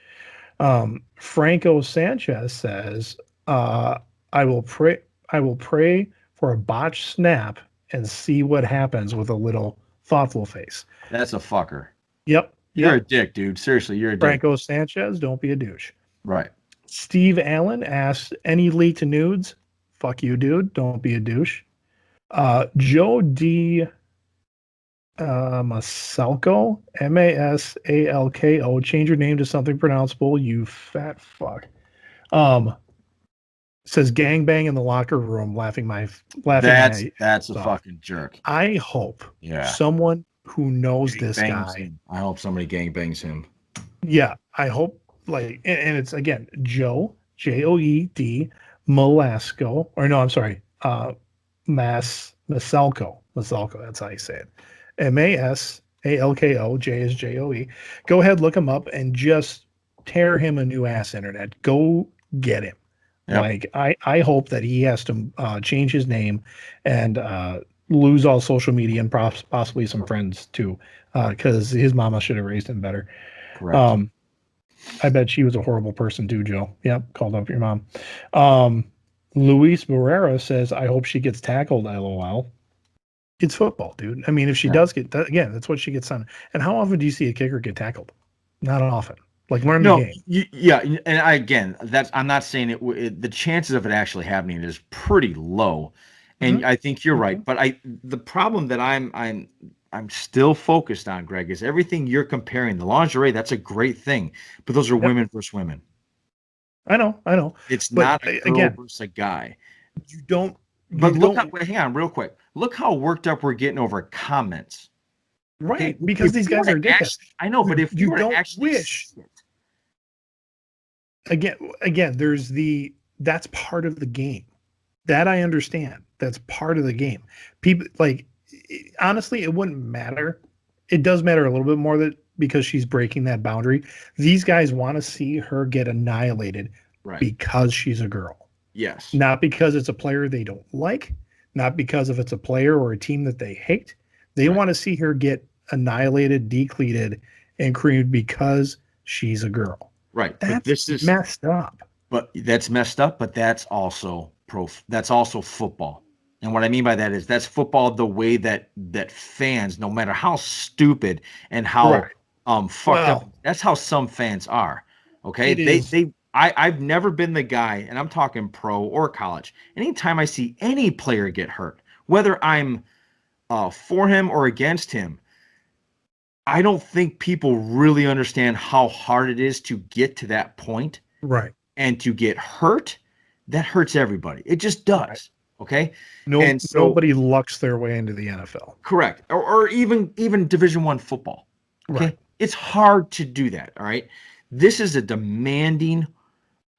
Franco Sanchez says, uh, "I will pray. I will pray for a botched snap and see what happens with a little thoughtful face." That's a fucker. Yep, You're a yep. dick, dude. Seriously, you're a dick. Franco Sanchez, don't be a douche. Right. Steve Allen asks, "Any leaked nudes?" Fuck you, dude. Don't be a douche. Joe D. Masalko, Masalko. Change your name to something pronounceable. You fat fuck. Um, says gangbang in the locker room, laughing my That's a ass off. fucking jerk. I hope Yeah. someone who knows Gang this bangs guy, him. I hope somebody gang bangs him. yeah, I hope like, and it's again Joe Joed Malasco, or no, I'm sorry, Masalko. That's how you say it. Masalko. J is Joe. Go ahead, look him up, and just tear him a new ass internet. Go get him. Yep. Like I hope that he has to change his name and lose all social media and possibly some friends too, because his mama should have raised him better. Correct. Um, I bet she was a horrible person too, Joe. Yep, called up your mom. Um, Luis Barrera says, "I hope she gets tackled." LOL. It's football, dude. I mean, if she Yeah. does get that, again, that's what she gets on. And how often do you see a kicker get tackled? Not often. Like learn the No, game. yeah, and again, that's I'm not saying the chances of it actually happening is pretty low, and Mm-hmm. I think you're Mm-hmm. right. But the problem that I'm still focused on, Greg, is everything you're comparing. The lingerie, that's a great thing, but those are Yep. women versus women. I know. It's But not a girl again, versus a guy. you don't you But look how, don't hang on, real quick. Look how worked up we're getting over comments. Okay, right because if these we were guys to are dickheads. actually, I know, but if we You were to don't actually wish see it, again, there's that's part of the game. That I understand. That's part of the game. People like honestly, it wouldn't matter. It does matter a little bit more that because she's breaking that boundary. These guys want to see her get annihilated right? because she's a girl, Yes, not because it's a player they don't like, not because if it's a player or a team that they hate. They right, want to see her get annihilated, decleated, and creamed because she's a girl. right. But That's this is messed up. But that's messed up, but that's also that's also football. And what I mean by that is that's football the way that fans, no matter how stupid and how Right. fucked up, Well, that's how some fans are. Okay? it is I've never been the guy, and I'm talking pro or college. Anytime I see any player get hurt, whether I'm for him or against him, I don't think people really understand how hard it is to get to that point right. and to get hurt, that hurts everybody. It just Right. does. Okay. No, And so nobody lucks their way into the NFL. correct. Or even Division One football. Right. Okay. It's hard to do that. All right. This is a demanding,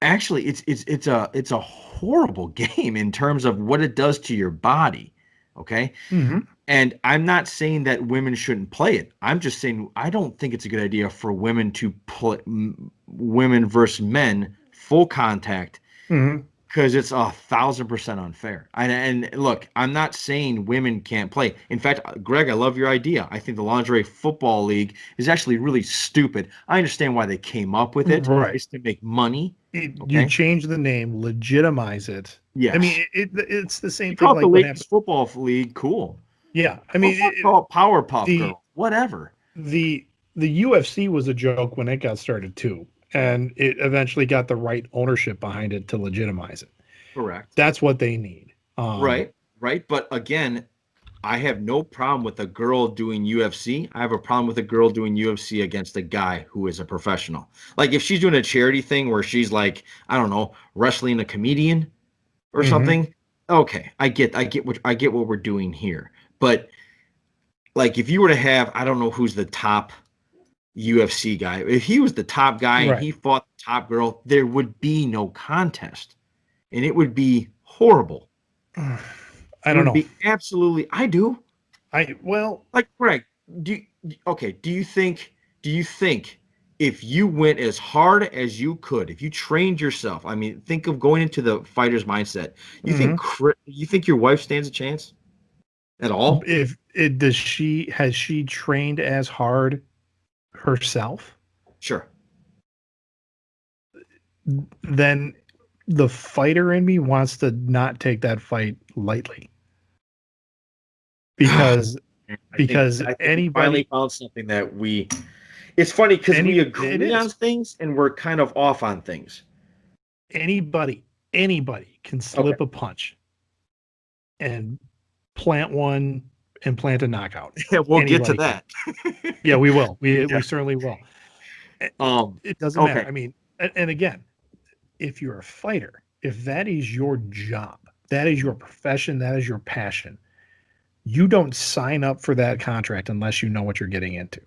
actually, it's a horrible game in terms of what it does to your body. Okay. Mm-hmm. And I'm not saying that women shouldn't play it. I'm just saying I don't think it's a good idea for women to play women versus men full contact Mm-hmm. because it's 1,000% unfair. And look, I'm not saying women can't play. In fact, Greg, I love your idea. I think the lingerie football league is actually really stupid. I understand why they came up with it. Right. It's to make money. You Okay. change the name, legitimize it, I mean, Yes. it's the You same thing call it the like what Ladies happened. Football League, cool. Yeah, I Well, mean, fuck, call it Powerpuff the Girl, whatever. the the UFC was a joke when it got started too, Yeah, and it eventually got the right ownership behind it to legitimize it. correct. That's what they need. Right, right. But again, I have no problem with a girl doing UFC. I have a problem with a girl doing UFC against a guy who is a professional. Like if she's doing a charity thing where she's like, I don't know, wrestling a comedian or Mhm. something. Okay, I get what we're doing here. But like if you were to have, I don't know who's the top UFC guy. If he was the top guy and Right. he fought the top girl, there would be no contest. And it would be horrible. I It don't would know. be absolutely I do. Well, Like Greg, okay, do you think if you went as hard as you could, if you trained yourself, I mean, think of going into the fighter's mindset. mhm. You think your wife stands a chance at all? If it does she has she trained as hard herself, Sure. then the fighter in me wants to not take that fight lightly I because think because I think we finally anybody found something that we it's funny because we it agree on is things and we're kind of off on things. anybody can Okay. slip a punch and plant one and plant a knockout. Yeah, we'll get to Anybody can. that. Yeah, we will. We Yeah. certainly will. It doesn't matter. Okay. I mean, and again, if you're a fighter, if that is your job, that is your profession, that is your passion, you don't sign up for that contract unless you know what you're getting into.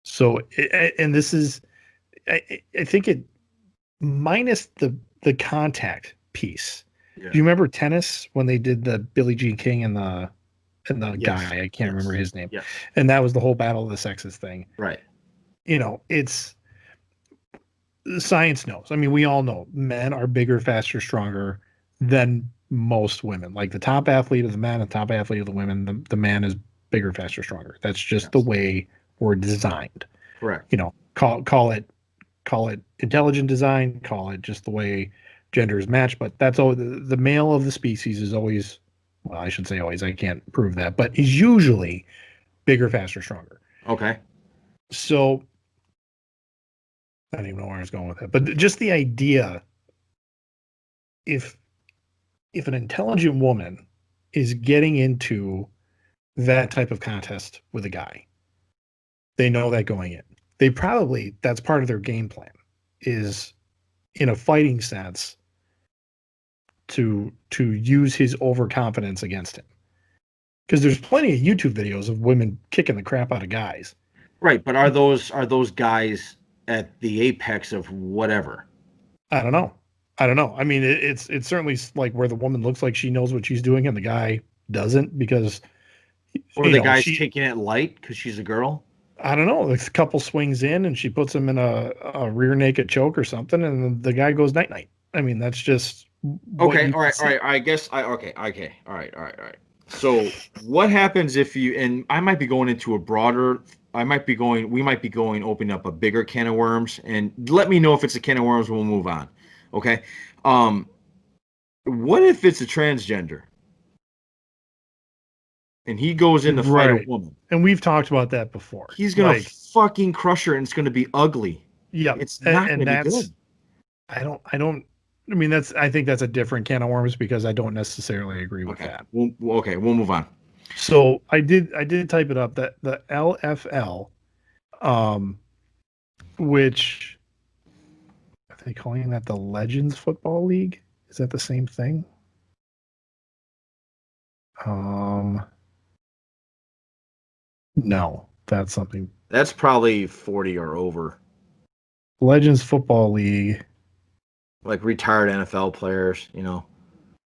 So, and this is, I think it minus the contact piece. Do Yeah. you remember tennis when they did the Billie Jean King and the Yes. guy I can't remember Yes. his name, Yes. and that was the whole battle of the sexes thing. Right. You know, it's science knows. I mean, we all know men are bigger, faster, stronger than most women. Like the top athlete of the men and top athlete of the women, the man is bigger, faster, stronger. That's just the Yes. way we're designed. Correct. You know, call it intelligent design, call it just the way gender is matched. But that's all the male of the species is always, well, I should say always, I can't prove that, but he's usually bigger, faster, stronger. Okay. So I don't even know where I was going with that. But just the idea, if if an intelligent woman is getting into that type of contest with a guy, they know that going in. They probably that's part of their game plan is in a fighting sense to use his overconfidence against him. Because there's plenty of YouTube videos of women kicking the crap out of guys. Right, but are those guys at the apex of whatever? I don't know. I don't know. I mean, it's certainly like where the woman looks like she knows what she's doing and the guy doesn't because Or you the know guy's she taking it light because she's a girl? I don't know. A couple swings in, and she puts him in a rear naked choke or something, and the guy goes night night. I mean, that's just what Okay, you all can right, all see. right. I guess okay. All right, all right, all right. So what happens if you and I might be going into a broader we might be going opening up a bigger can of worms and let me know if it's a can of worms, we'll move on. Okay. Um, what if it's a transgender and he goes in to fight a Right. woman? And we've talked about that before. He's gonna Like, fucking crush her and it's gonna be ugly. yep. It's not And gonna be that's good. I mean, I think that's a different can of worms because I don't necessarily agree with Okay. that. We'll move on. So I did type it up that the LFL, um, which are they calling that the Legends Football League? Is that the same thing? Um, no, that's something. That's probably 40 or over. Legends Football League. Like retired NFL players.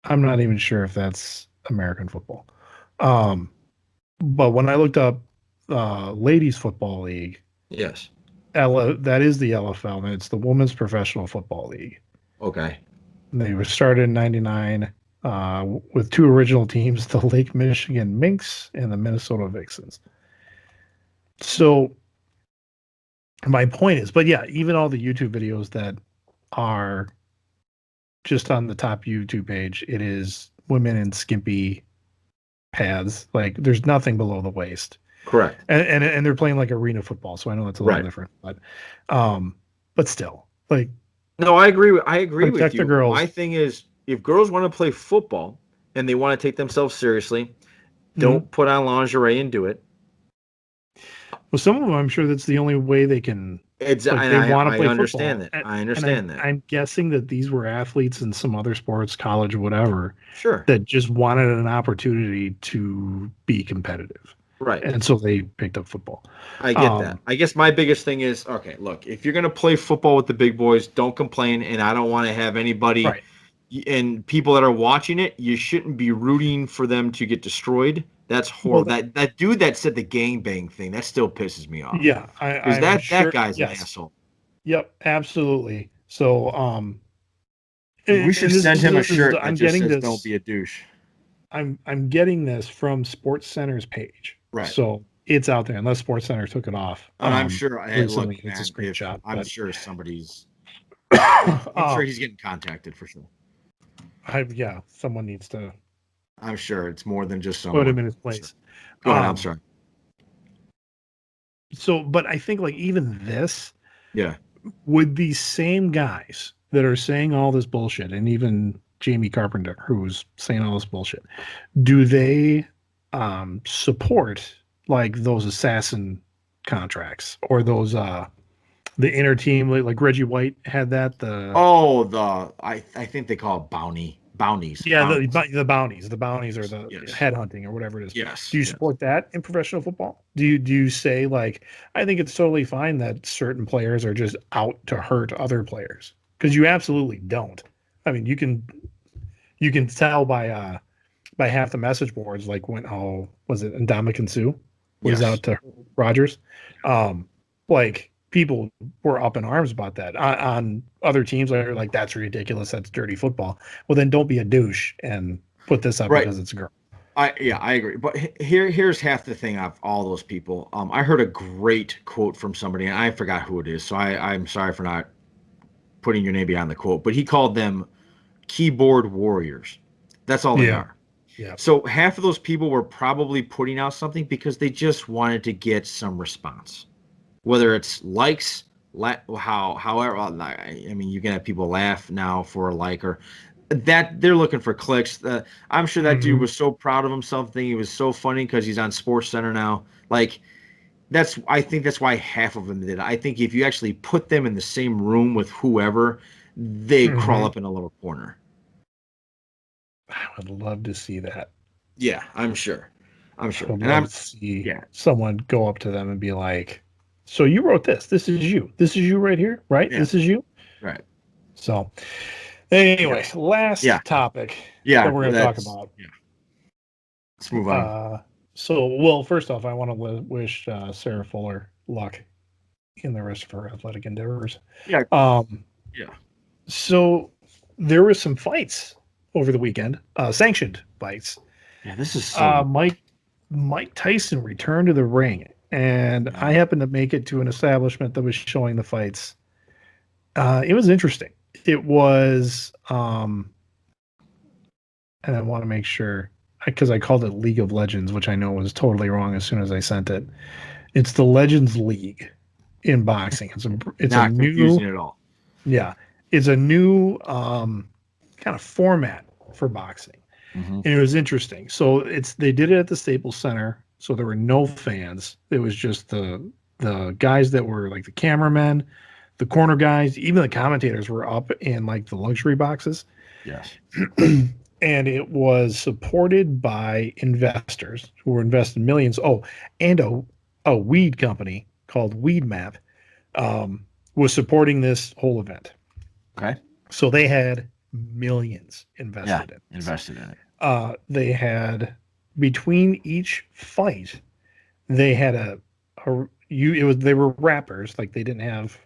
I'm not even sure if that's American football. Um, but when I looked up Ladies Football League, Yes. That is the LFL, and it's the Women's Professional Football League. Okay. And they were started in '99 with two original teams: the Lake Michigan Minks and the Minnesota Vixens. So my point is, but yeah, even all the YouTube videos that are just on the top YouTube page, it is women in skimpy pads. Like there's nothing below the waist. Correct. And they're playing like arena football, so I know it's a little Right. different, but still, like No, I agree. I agree with protect the you. My girls. thing is, if girls want to play football and they want to take themselves seriously, Mhm. don't put on lingerie and do it. Well, some of them, I'm sure that's the only way they can, It's like, and they want to I play understand football. that. I And understand that. I'm guessing that these were athletes in some other sports, college, whatever, Sure. that just wanted an opportunity to be competitive. Right. And so they picked up football. I get that. Um, I guess my biggest thing is, okay, look, if you're gonna play football with the big boys, don't complain, and I don't want to have anybody right. and people that are watching it, you shouldn't be rooting for them to get destroyed. That's Well, horrible. That dude that said the gangbang thing, that still pisses me off. yeah, Because I'm that sure. guy's an Yes. asshole. Yep. Absolutely. So, We and should this send him a is, shirt that just says "Don't be a douche." I'm getting this from Sports Center's page. Right. So it's out there unless Sports Center took it off And I'm sure. Hey, look, recently. It's a man, if screenshot, I'm but sure somebody's, I'm sure um, he's getting contacted for sure. yeah, someone needs to I'm sure it's more than just put him someone. in his Sure. place. Go ahead. I'm Um, sorry. so, but I think like even this, Yeah. would these same guys that are saying all this bullshit, and even Jamie Carpenter, who's saying all this bullshit, do they support like those assassin contracts or those the inner team like Reggie White had that Oh, I think they call it bounties. the bounties or the Yes. headhunting or whatever it is. Do Yes. you Yes. support that in professional football? Do you say like I think it's totally fine that certain players are just out to hurt other players? Because you absolutely don't. I mean, you can tell by half the message boards, like when was it Ndamukong Suh was Yes. out to Rogers, like people were up in arms about that on other teams. Are like that's ridiculous, that's dirty football. Well, then don't be a douche and put this up Right. because it's a girl. I agree. But here's half the thing of all those people. I heard a great quote from somebody, and I forgot who it is. So I'm sorry for not putting your name behind the quote. But he called them keyboard warriors. That's all they Yeah, are. yeah. So half of those people were probably putting out something because they just wanted to get some response, whether it's likes, however. I mean, you can have people laugh now for a like or that they're looking for clicks. I'm sure that dude Hmm. was so proud of himself, thinking he was so funny because he's on Sports Center now. Like I think that's why half of them did. I think if you actually put them in the same room with whoever, they crawl Hmm. up in a little corner. I would love to see that. Yeah, I'm sure. I'm I sure. would And love I'm to see yeah, someone go up to them and be like, "So you wrote this? This is you. This is you right here, right? yeah, This is you." right. So anyway, Yes. Yeah. last topic that Yeah, we're going to talk that's about. yeah. Let's move on. Uh, well, first off, I want to wish Sarah Fuller luck in the rest of her athletic endeavors. Yeah, Um, yeah. so there were some fights over the weekend, sanctioned fights. Yeah, this is so Mike Tyson returned to the ring, and I yeah. happened to make it to an establishment that was showing the fights. It was interesting. It was, and I want to make sure because I called it League of Legends, which I know was totally wrong as soon as I sent it. It's the Legends League in boxing. It's a Not new confusing at all. yeah, it's a new kind of format for boxing, Hmm. and it was interesting. So they did it at the Staples Center, so there were no fans. It was just the guys that were like the cameramen, the corner guys, even the commentators were up in like the luxury boxes. Yes. And it was supported by investors who were investing millions. Oh, and a weed company called Weed Map was supporting this whole event. Okay. So they had millions Yeah, invested in this. invested in it. They had between each fight, they had they were rappers, like they didn't have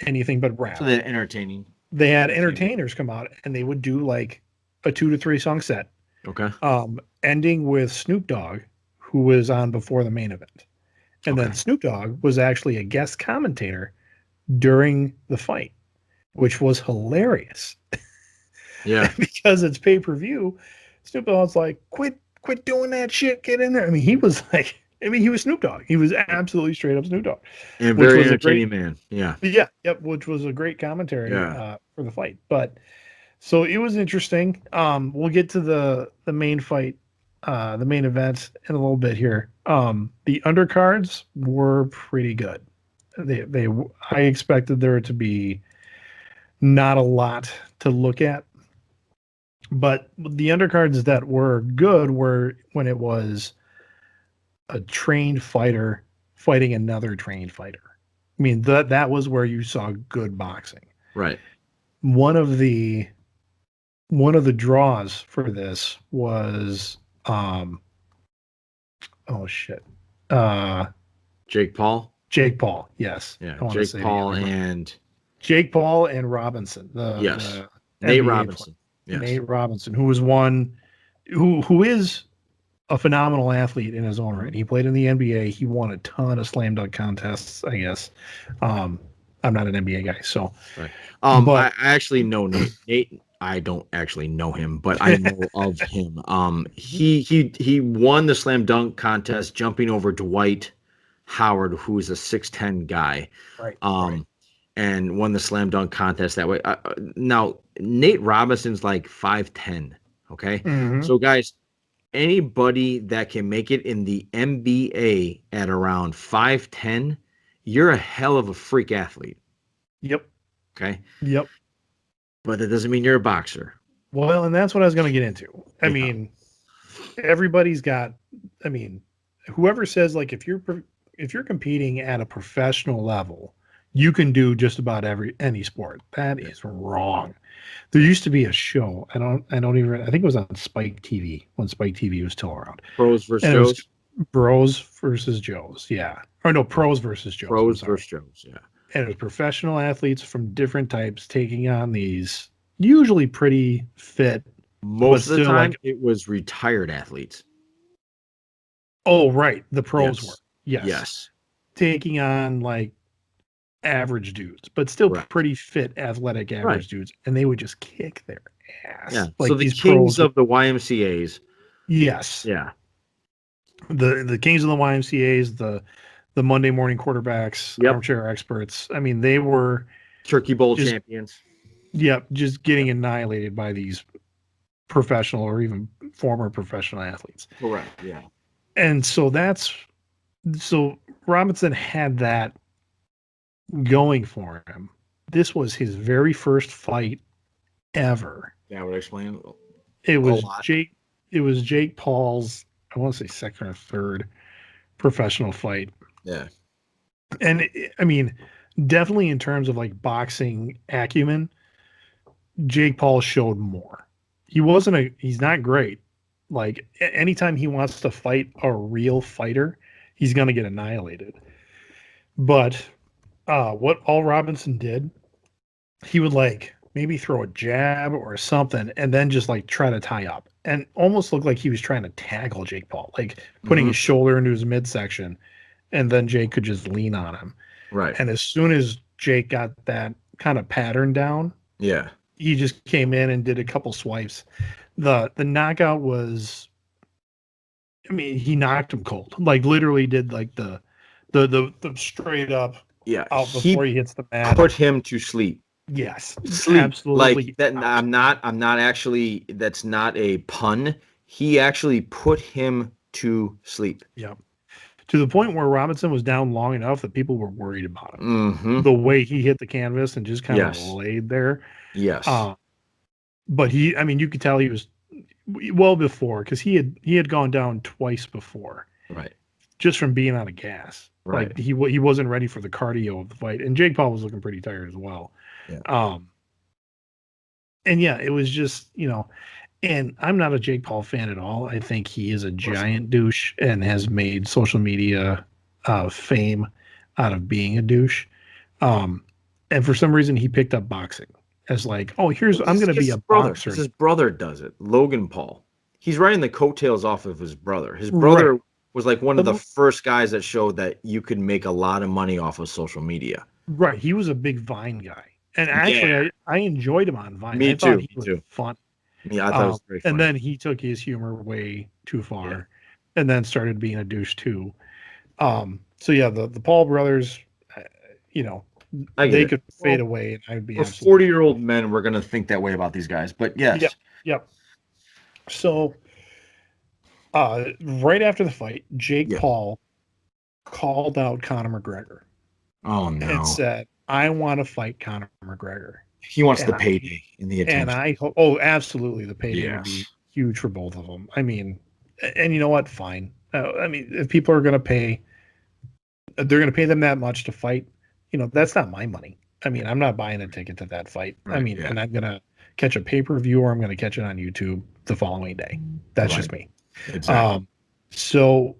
anything but So rap. they're entertaining. They had Entertainment. entertainers come out and they would do like a 2 to 3 song set, Okay. ending with Snoop Dogg, who was on before the main event. And Okay. then Snoop Dogg was actually a guest commentator during the fight, which was hilarious. Yeah. because it's pay-per-view. Snoop Dogg's like, quit doing that shit, get in there. I mean, he was like, I mean, he was Snoop Dogg. He was absolutely straight up Snoop Dogg, And a which very was a great, entertaining man. Yeah. yeah, yep, which was a great commentary Yeah. for the fight. But so it was interesting. We'll get to the main fight, the main event in a little bit here. The undercards were pretty good. They I expected there to be not a lot to look at, but the undercards that were good were when it was a trained fighter fighting another trained fighter. I mean, that was where you saw good boxing. Right. One of the one of the draws for this was oh shit. Uh Jake Paul. Jake Paul, yes. Yeah. I want to Jake say the Paul other one. and Jake Paul and Robinson, yes, the Nate NBA Robinson. player. Yes. Nate Robinson, who was one who is a phenomenal athlete in his own right. He played in the NBA. He won a ton of slam dunk contests, I guess. I'm not an NBA guy, so Right. but I actually know Nate. Nate, I don't actually know him, but I know of him. He won the slam dunk contest jumping over Dwight Howard, who is a 6'10" guy. right, Um, and won the slam dunk contest that way. Now Nate Robinson's like 5'10". Okay, Mm-hmm. so guys, anybody that can make it in the NBA at around 5'10", you're a hell of a freak athlete. Yep. Okay. Yep. But that doesn't mean you're a boxer. Well, and that's what I was going to get into. I Yeah. mean, everybody's got. I mean, whoever says like if you're competing at a professional level, you can do just about any sport. That is wrong. There used to be a show. I don't even. I think it was on Spike TV when Spike TV was still around, Pros versus and it was Joes. Bros versus Joes. Yeah, or no, Pros versus Joes. Pros versus Joes. Yeah. And it was professional athletes from different types taking on these usually pretty fit. Most of the time, like, it was retired athletes. oh, right. The pros Yes. were. Yes. Yes. Taking on like average dudes, but still Correct. pretty fit, athletic average dudes. And they would just kick their ass. Yeah. Like so the these kings pros. of the YMCA's. Yes. Yeah. The kings of the YMCA's, the Monday morning quarterbacks, Yep. armchair experts. I mean, they were Turkey Bowl champions. Yep. Just getting annihilated by these professional or even former professional athletes. Correct. Yeah. And so Robinson had that going for him. This was his very first fight ever. That would explain It was a lot. Jake Paul's, I want to say second or third professional fight. Yeah. And I mean, definitely in terms of like boxing acumen, Jake Paul showed more. He's not great. Like anytime he wants to fight a real fighter, he's going to get annihilated. But what all Robinson did, he would like maybe throw a jab or something and then just like try to tie up and almost look like he was trying to tackle Jake Paul, like putting his shoulder into his midsection, and then Jake could just lean on him. Right. And as soon as Jake got that kind of pattern down, yeah, he just came in and did a couple swipes. The knockout was, I mean, he knocked him cold. Like literally did like the straight up out before he hits the mat. Put him to sleep. Yes, Sleep. absolutely. Like that. I'm not actually. That's not a pun. He actually put him to sleep. Yeah. To the point where Robinson was down long enough that people were worried about him. Mm-hmm. The way he hit the canvas and just kind of laid there. Yes. But I mean, you could tell he was well before because he had gone down twice before. Right. Just from being out of gas. Right. Like he wasn't ready for the cardio of the fight. And Jake Paul was looking pretty tired as well. Yeah. And yeah, it was just, and I'm not a Jake Paul fan at all. I think he is a giant douche and has made social media fame out of being a douche. And for some reason, he picked up boxing as like, oh, I'm going to be a boxer. His brother does it, Logan Paul. He's riding the coattails off of his brother. His brother was like one of the first guys that showed that you could make a lot of money off of social media. Right. He was a big Vine guy. And Yeah, actually, I enjoyed him on Vine. me I thought too. he Me was too. fun. Yeah, I thought it was very And funny. then he took his humor way too Yeah, far, and then started being a douche too. So yeah, the Paul brothers, uh, you know, I get they it. could fade Well, away, and I'd be we're absolutely 40-year-old men. We're gonna think that way about these guys. But yep, yes, yep. So right after the fight, Jake yeah. Paul called out Conor McGregor Oh and no, said, "I want to fight Conor McGregor." he wants the And payday and the attention. I hope, oh, absolutely, the payday would be Yes, huge for both of them. I mean, and you know what? Fine. I mean, if people are going to pay, they're going to pay them that much to fight. That's not my money. I mean, I'm not buying a ticket to that fight. I right. mean, Yeah, and I'm going to catch a pay per view or I'm going to catch it on YouTube the following day. That's right. just me. Exactly. Um, so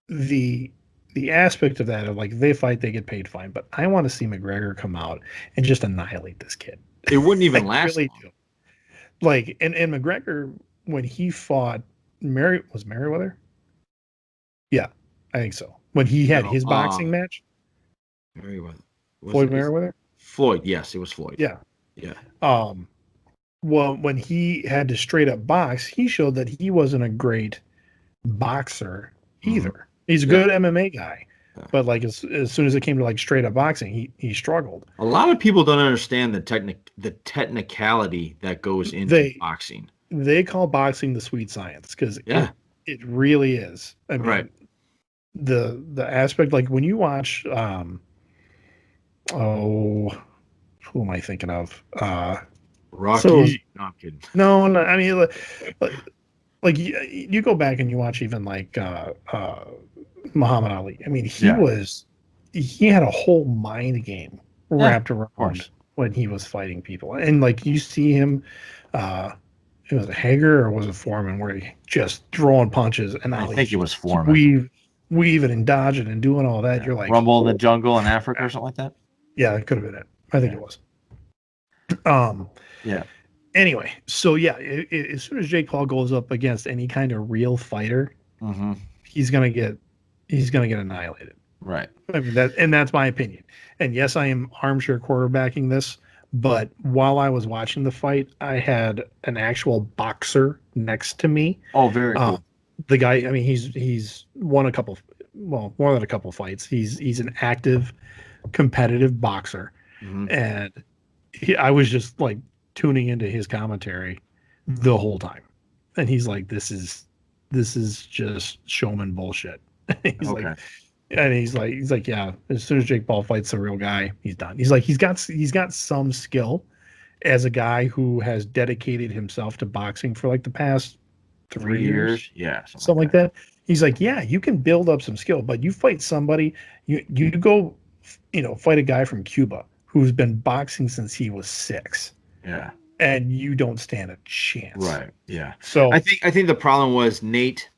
the the aspect of that of like they fight, they get paid fine, but I want to see McGregor come out and just annihilate this kid. It wouldn't even I last really long. do. Like, and McGregor when he fought Merriweather? Yeah, I think so. When he had No, his boxing match, Merriweather. Was Floyd it? Is Merriweather? Floyd? Yes, it was Floyd. Yeah. Yeah. Um, well, when he had to straight up box, he showed that he wasn't a great boxer Hmm. either. He's a Yeah. good MMA guy, Yeah. but like as soon as it came to like straight up boxing, he struggled. A lot of people don't understand the technicality that goes into They boxing. they call boxing the sweet science because Yeah. it really is. I Right. mean, the aspect like when you watch oh, who am I thinking of? So Rocky. No, I'm kidding. no, no, I mean like you go back and you watch even like Muhammad Ali. I mean, Yeah. he had a whole mind game Yeah. Of wrapped around course. when he was fighting people, and like you see him, uh, it was a Hager or was it Foreman where he just throwing punches and I now he's think it just was Foreman. weaving and dodging and doing all that. Yeah. You're like, Rumble in the holy Jungle in Africa or crap. something like that. Yeah, it could have been it. I think Yeah. it was. Um. Yeah. Anyway, so yeah, as soon as Jake Paul goes up against any kind of real fighter, Hmm. he's gonna get he's gonna get annihilated. Right. I mean that's my opinion. And yes, I am armchair quarterbacking this, but while I was watching the fight, I had an actual boxer next to me. Oh, very Uh, cool. the guy, I mean, he's won a couple, well, more than a couple fights. He's an active, competitive boxer, Hmm. and I was just like tuning into his commentary the whole time, and he's like, this is just showman bullshit." he's like, Okay. and he's like, yeah. As soon as Jake Paul fights the real guy, he's done. He's like, he's got some skill as a guy who has dedicated himself to boxing for like the past 3 years, 3 years. Yeah. Something like something like that. that. He's like, yeah, you can build up some skill, but you fight somebody, you go, fight a guy from Cuba who's been boxing since he was 6, Yeah. and you don't stand a chance. Right. Yeah. I So, think I think the problem was Nate.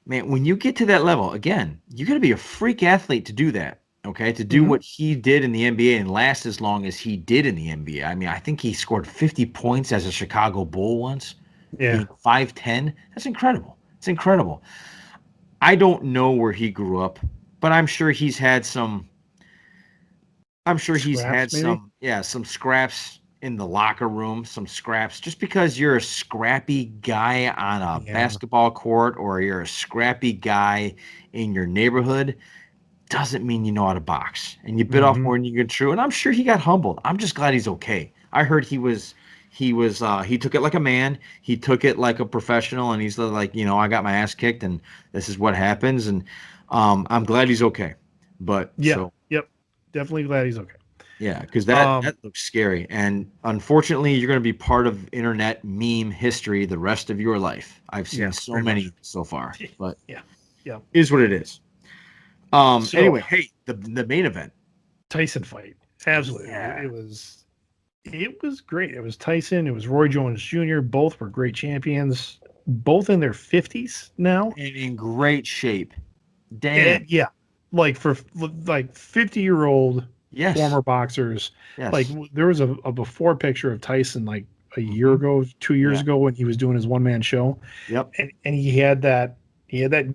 Man, when you get to that level, again, you got to be a freak athlete to do that. Okay, to do mhm, what he did in the NBA and last as long as he did in the NBA. I mean, I think he scored 50 points as a Chicago Bull once, yeah, being 5'10". That's incredible. It's incredible. I don't know where he grew up, but I'm sure he's scraps had maybe. some scraps in the locker room, some scraps. Just because you're a scrappy guy on a Yeah. basketball court or you're a scrappy guy in your neighborhood doesn't mean you know how to box. And you bit off Hmm. more than you can chew. And I'm sure he got humbled. I'm just glad he's okay. I heard he took it like a man. He took it like a professional, and he's like, I got my ass kicked, and this is what happens. And I'm glad he's okay. But Yeah. so Yep. Definitely glad he's okay. yeah, because that Um. that looks scary, and unfortunately, you're going to be part of internet meme history the rest of your life. I've seen Yeah. so Pretty much. many so far, but Yeah. Yeah. is what it is. So Anyway, hey, the main event. Tyson fight. Absolutely. Yeah, It was great. It was Tyson, it was Roy Jones Jr. Both were great champions, both in their 50s now. and in great shape. And Damn. yeah, like for like 50-year-old Yes. former boxers, like Yes. there was a before picture of Tyson like a year Hmm. ago, 2 years Yeah. ago when he was doing his one man show, Yep. and he had that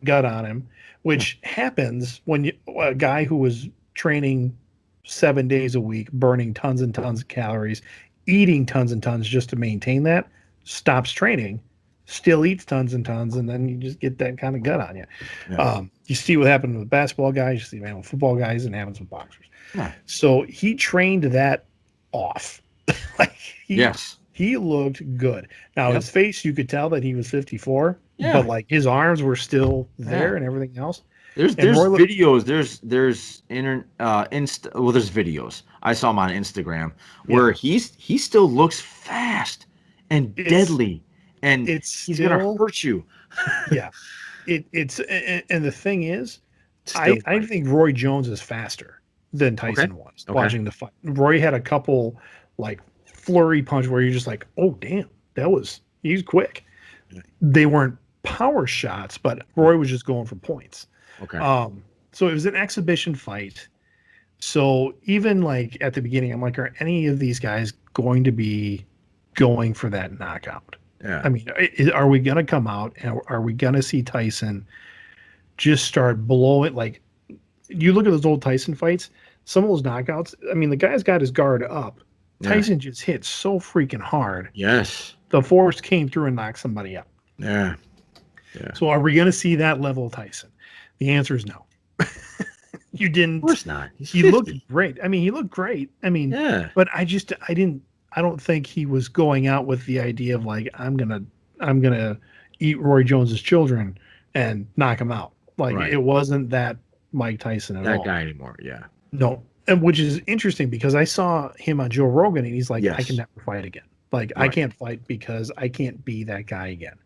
gut on him, Yeah. which happens when a guy who was training 7 days a week, burning tons and tons of calories, eating tons and tons just to maintain that, stops training, still eats tons and tons, and then you just get that kind of gut on you. Yeah. You see what happened with basketball guys, you see what happened with football guys, and happens with boxers. Yeah. So he trained that off. like Yes. he looked good. Now Yep. his face, you could tell that he was 54, but Yeah. like his arms were still there Yeah. and everything else. There's And there's Roy, videos. There's videos. I saw him on Instagram where yeah, he still looks fast and it's deadly, and it's he's gonna still hurt you. yeah. It's and the thing is, Still I fight. think Roy Jones is faster than Okay. Tyson was Okay. watching the fight. Roy had a couple like flurry punch where you're just like, oh damn, he's quick. They weren't power shots, but Roy was just going for points. Okay. So it was an exhibition fight. So even like at the beginning, I'm like, are any of these guys going to be going for that knockout? Yeah. I mean, are we going to come out and are we going to see Tyson just start blowing? Like, you look at those old Tyson fights, some of those knockouts. I mean, the guy's got his guard up. Yeah. Tyson just hit so freaking hard. Yes. The force came through and knocked somebody out. Yeah. Yeah. So are we going to see that level of Tyson? The answer is no. You didn't. Of course not. He's He 50. looked great. I mean, he looked great. I mean, Yeah. but I don't think he was going out with the idea of like, I'm gonna eat Roy Jones's children and knock him out. Like Right. it wasn't that Mike Tyson at That all. guy anymore. Yeah. No. And which is interesting because I saw him on Joe Rogan and he's like, I Yes. can never fight again. Like I Right. can't fight because I can't be that guy again.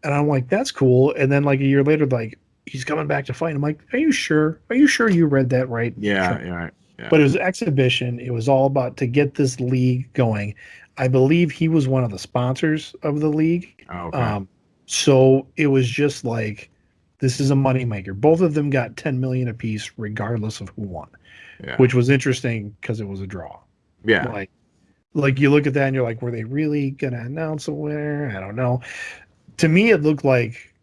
And I'm like, that's cool. And then like a year later, like he's coming back to fight. I'm like, are you sure? Are you sure you read that right? Yeah. Sure. Yeah. Right. Yeah. But it was exhibition. It was all about to get this league going. I believe he was one of the sponsors of the league. Oh, okay. So it was just like, this is a moneymaker. Both of them got 10 million apiece, regardless of who won, Yeah. which was interesting because it was a draw. Yeah. Like you look at that and you're like, were they really gonna announce a winner? I don't know. To me, it looked like,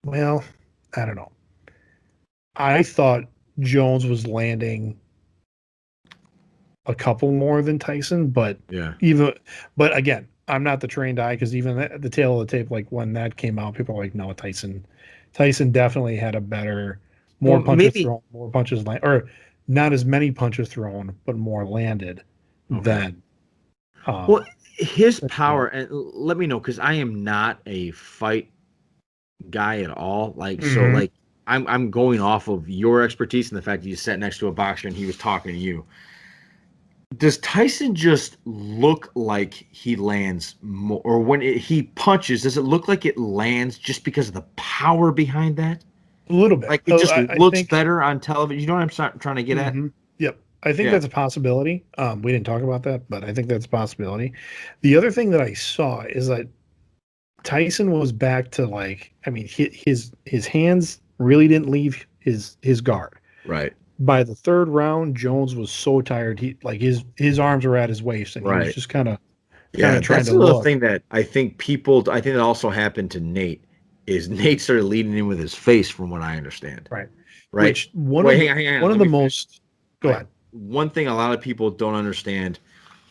well, I don't know. I thought Jones was landing a couple more than Tyson, but Yeah. but again, I'm not the trained eye because even at the tail of the tape, like when that came out, people were like, no, Tyson definitely had a better, more Well, punches maybe. thrown, more punches landed, or not as many punches thrown, but more landed Okay. than. Well, his That's power, and let me know because I am not a fight guy at all. Like, so, Mhm. like, I'm going off of your expertise and the fact that you sat next to a boxer and he was talking to you. Does Tyson just look like he lands more, or when he punches, does it look like it lands just because of the power behind that? A little bit. Like it just I looks think. better on television. You know what I'm trying to get at? Mhm. Yep. I think Yeah. that's a possibility. We didn't talk about that, but I think that's a possibility. The other thing that I saw is that Tyson was back to like, I mean, his hands really didn't leave his guard. Right. By the third round, Jones was so tired. He like his arms were at his waist, and he was Right. just kind of Yeah, trying that's to another look. thing that I think that also happened to Nate is Nate started leading in with his face from what I understand. Right. Right. Which one Wait, of hang on. one of Let the me finish. most. Go Right. ahead. One thing a lot of people don't understand,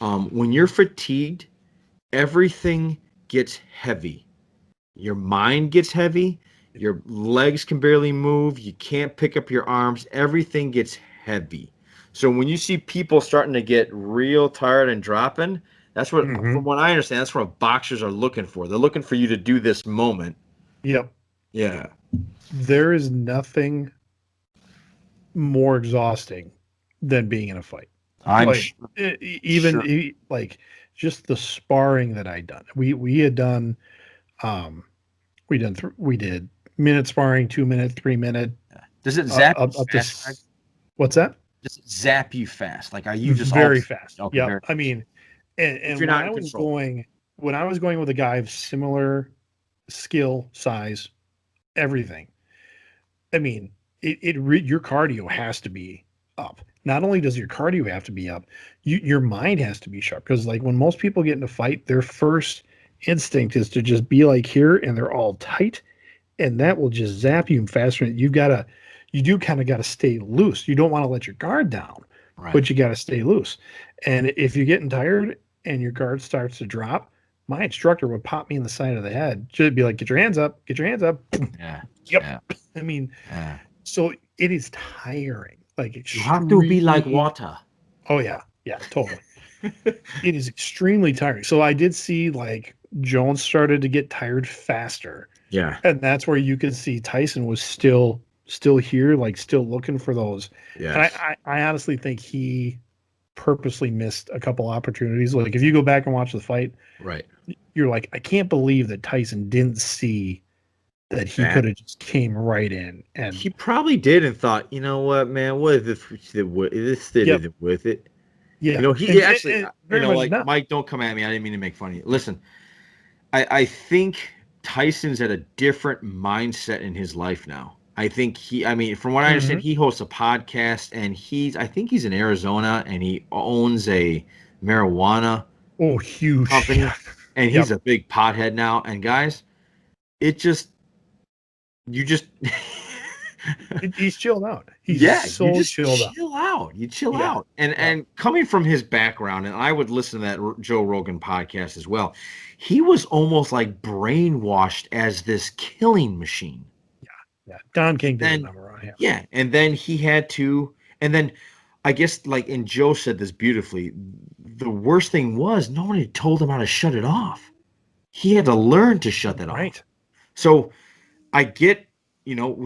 when you're fatigued, everything gets heavy. Your mind gets heavy. Your legs can barely move. You can't pick up your arms. Everything gets heavy. So when you see people starting to get real tired and dropping, that's what, Mm-hmm. from what I understand, that's what boxers are looking for. They're looking for you to do this moment. Yep. Yeah. There is nothing more exhausting than being in a fight. I'm Like even sure. like just the sparring that I done. We had done we did minute sparring, 2 minute, 3 minute, Does it zap you up to fast? Greg? what's that? Does it zap you fast? Like, are you just all Very fast. okay? Yep. Very I mean, and, if you're when not I in was control. going with a guy of similar skill, size, everything. I mean, your cardio has to be up. Not only does your cardio have to be up, your mind has to be sharp. Because like when most people get in a fight, their first instinct is to just be like here, and they're all tight, and that will just zap you faster. You do kind of gotta stay loose. You don't want to let your guard down, Right. but you got to stay loose. And if you're getting tired and your guard starts to drop, my instructor would pop me in the side of the head. She'd be like, "Get your hands up, get your hands up." Yeah. Yep. Yeah. I mean, Yeah. so it is tiring, like You have to be like extreme. water. Oh yeah, yeah, totally. It is extremely tiring. So I did see like Jones started to get tired faster, Yeah. and that's where you could see Tyson was still here, like still looking for those. And Yes. I honestly think he purposely missed a couple opportunities. Like if you go back and watch the fight, Right. you're like, I can't believe that Tyson didn't see that he That could have just came right in and he probably did and thought, you know what, man, what is this did yep, it with it? You yeah, know, he actually, and very much like not. Mike, don't come at me. I didn't mean to make fun of you. Listen, I think Tyson's at a different mindset in his life now. I mean, from what I understand, Hmm. he hosts a podcast and I think he's in Arizona and he owns a marijuana Oh, huge. company and he's Yep. a big pothead now. And guys, it just, you just, He's chilled out. He's yeah, you so just chilled out. chill out. You chill Yeah. out. And Yep. coming from his background, and I would listen to that Joe Rogan podcast as well. He was almost like brainwashed as this killing machine. Yeah. Don King did a Then number on him. yeah, and then he had to and then I guess like and Joe said this beautifully. The worst thing was nobody told him how to shut it off. He had to learn to shut that off. Right. So I get,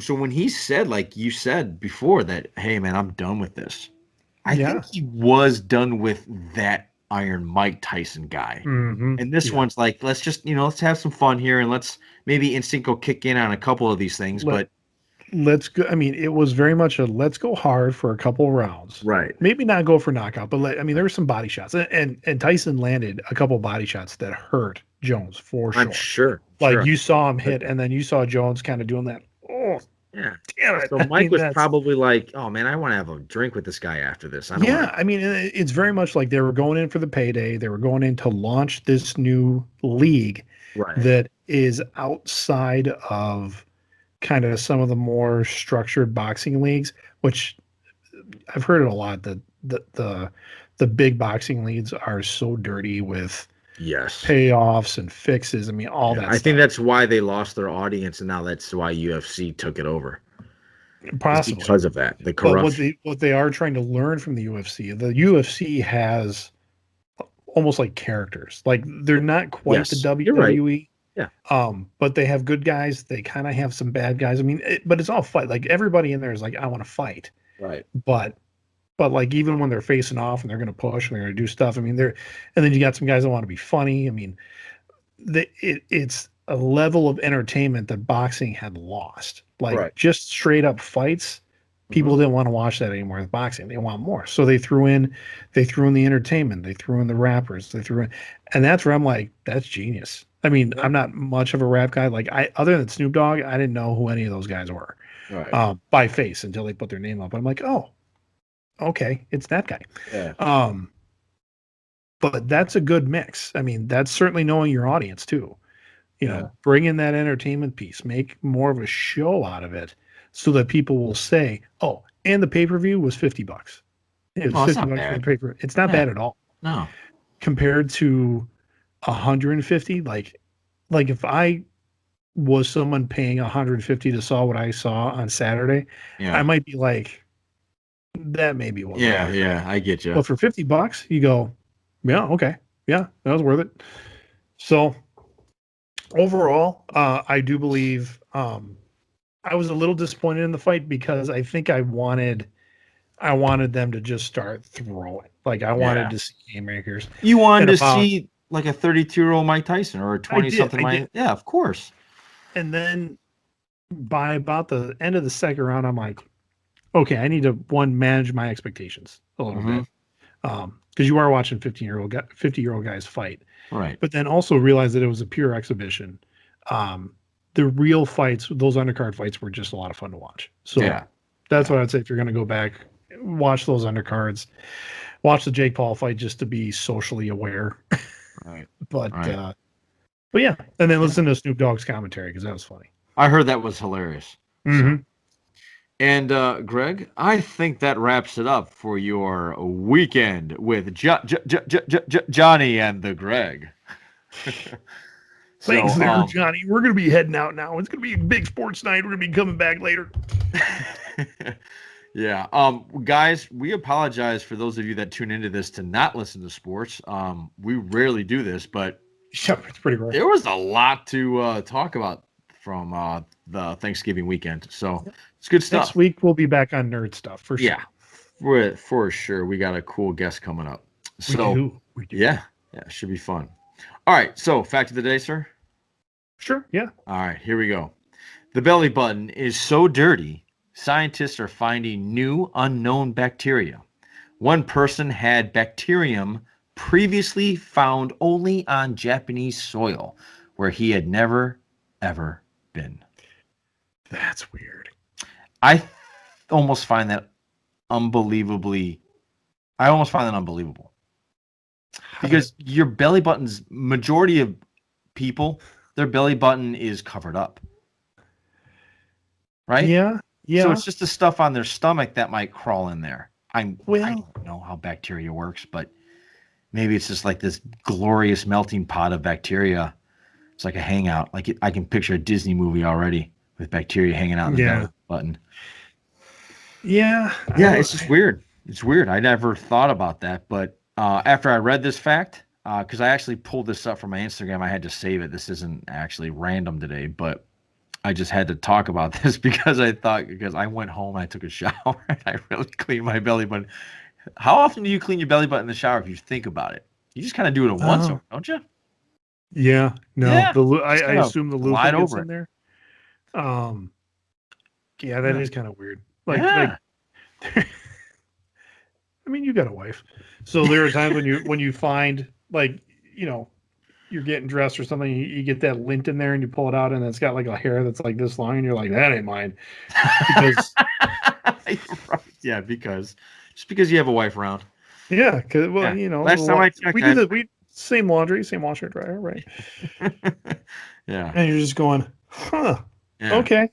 so when he said, like you said before, that, hey, man, I'm done with this, I think Yeah. he was done with that Iron Mike Tyson guy. Hmm. And this Yeah. one's like, let's just, let's have some fun here and let's maybe instinct go kick in on a couple of these things. Let But, let's go. I mean, it was very much a let's go hard for a couple rounds. right. Maybe not go for knockout, but I mean, there were some body shots, and Tyson landed a couple body shots that hurt Jones for I'm sure. sure. Like Sure. you saw him But, hit, and then you saw Jones kind of doing that. Oh, yeah. damn it! So I Mike mean, was that's probably like, oh, man, I want to have a drink with this guy after this. I don't want yeah. I mean, it's very much like they were going in for the payday. They were going in to launch this new league to. Right. that is outside of kind of some of the more structured boxing leagues, which I've heard it a lot that the big boxing leagues are so dirty with Yes. payoffs and fixes. I mean, all Yeah. that I think stuff. that's why they lost their audience, and now that's why UFC took it over. Is Possibly. because of that, the But corruption. what they are trying to learn from the UFC has almost like characters. Like they're not quite the Yes, you're right. WWE, Yeah. but they have good guys. They kind of have some bad guys. I mean, but it's all fight. Like everybody in there is like, I want to fight. Right. But like even when they're facing off and they're going to push and they're going to do stuff, I mean, and then you got some guys that want to be funny. I mean, it's a level of entertainment that boxing had lost. Like Right. just straight up fights, Hmm. people didn't want to watch that anymore with boxing. They want more. So they threw in the entertainment, they threw in the rappers, they threw in, and that's where I'm like, that's genius. I mean, Yeah. I'm not much of a rap guy. Like other than Snoop Dogg, I didn't know who any of those guys were Right. by face until they put their name up. I'm like, oh, okay, it's that guy. Yeah. Um, but that's a good mix. I mean, that's certainly knowing your audience too. Yeah. Bring in that entertainment piece, make more of a show out of it so that people will say, oh, and the pay-per-view was $50. It was Oh, that's not $50 for the bad. pay-per-view. It's not Yeah. bad at all No. compared to 150. Like if I was someone paying 150 to saw what I saw on Saturday, I Yeah. might be like, that maybe wasn't Yeah. worth it. Yeah. I get you. But for $50, you go, yeah, okay. Yeah, that was worth it. So overall, I do believe I was a little disappointed in the fight because I think I wanted them to just start throwing. Like I wanted Yeah. to see haymakers. You wanted And to about see like a 32-year-old Mike Tyson or a I 20 did, something I Mike. did. Yeah, of course. And then by about the end of the second round, I'm like, okay, I need to manage my expectations a little Hmm. bit. Because you are watching 50-year-old guys fight. Right. But then also realize that it was a pure exhibition. Um, the real fights, those undercard fights, were just a lot of fun to watch. So Yeah. that's Yeah. what I'd say if you're going to go back, watch those undercards, watch the Jake Paul fight just to be socially aware. Right. but Right. but yeah, and then Yeah. listen to Snoop Dogg's commentary because that was funny. I heard that was hilarious. So Mm-hmm. And Greg, I think that wraps it up for your weekend with Johnny and the Greg. Thanks So, there, Johnny. We're going to be heading out now. It's going to be a big sports night. We're going to be coming back later. yeah. Guys, we apologize for those of you that tune into this to not listen to sports. We rarely do this, but Yeah, it's pretty rare. there was a lot to talk about from the Thanksgiving weekend. So it's good stuff. Next week, we'll be back on nerd stuff for sure. Yeah, for sure. We got a cool guest coming up. So We do. yeah, should be fun. All right. So fact of the day, sir. Sure. Yeah. All right, here we go. The belly button is so dirty, scientists are finding new unknown bacteria. One person had bacterium previously found only on Japanese soil, where he had never, ever been. That's weird. I almost find that unbelievably. I almost find that unbelievable. Because your belly button's majority of people, their belly button is covered up. Right? Yeah. So it's just the stuff on their stomach that might crawl in there. I don't know how bacteria works, but maybe it's just like this glorious melting pot of bacteria. It's like a hangout. Like I can picture a Disney movie already with bacteria hanging out in the belly button. Yeah. It's just weird. It's weird. I never thought about that, but after I read this fact, because I actually pulled this up from my Instagram, I had to save it. This isn't actually random today, but I just had to talk about this because I went home, I took a shower, and I really cleaned my belly button. How often do you clean your belly button in the shower if you think about it? You just kind of do it once, don't you? Yeah. No. Yeah, I assume the lubricant gets in there. Yeah, that is kind of weird. Like I mean, you got a wife, so there are times when you find, like, you're getting dressed or something, you get that lint in there and you pull it out and it's got like a hair that's like this long and you're like, that ain't mine. Because yeah, because you have a wife around. Yeah, because last time I checked, we same laundry, same washer and dryer, right? Yeah, and you're just going, huh? Yeah. Okay.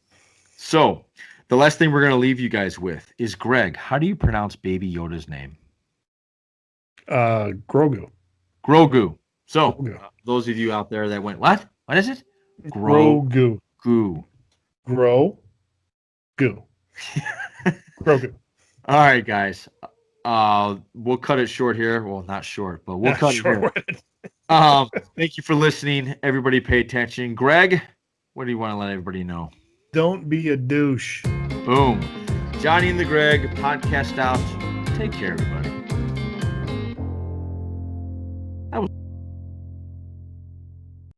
So the last thing we're going to leave you guys with is, Greg, how do you pronounce Baby Yoda's name? Grogu. Grogu. So those of you out there that went, what? What is it? Grogu. Grogu. Grogu. Grogu. All right, guys. We'll cut it short here. Well, not short, but we'll cut it here. Thank you for listening. Everybody pay attention. Greg, what do you want to let everybody know? Don't be a douche. Boom. Johnny and the Greg, podcast out. Take care, everybody.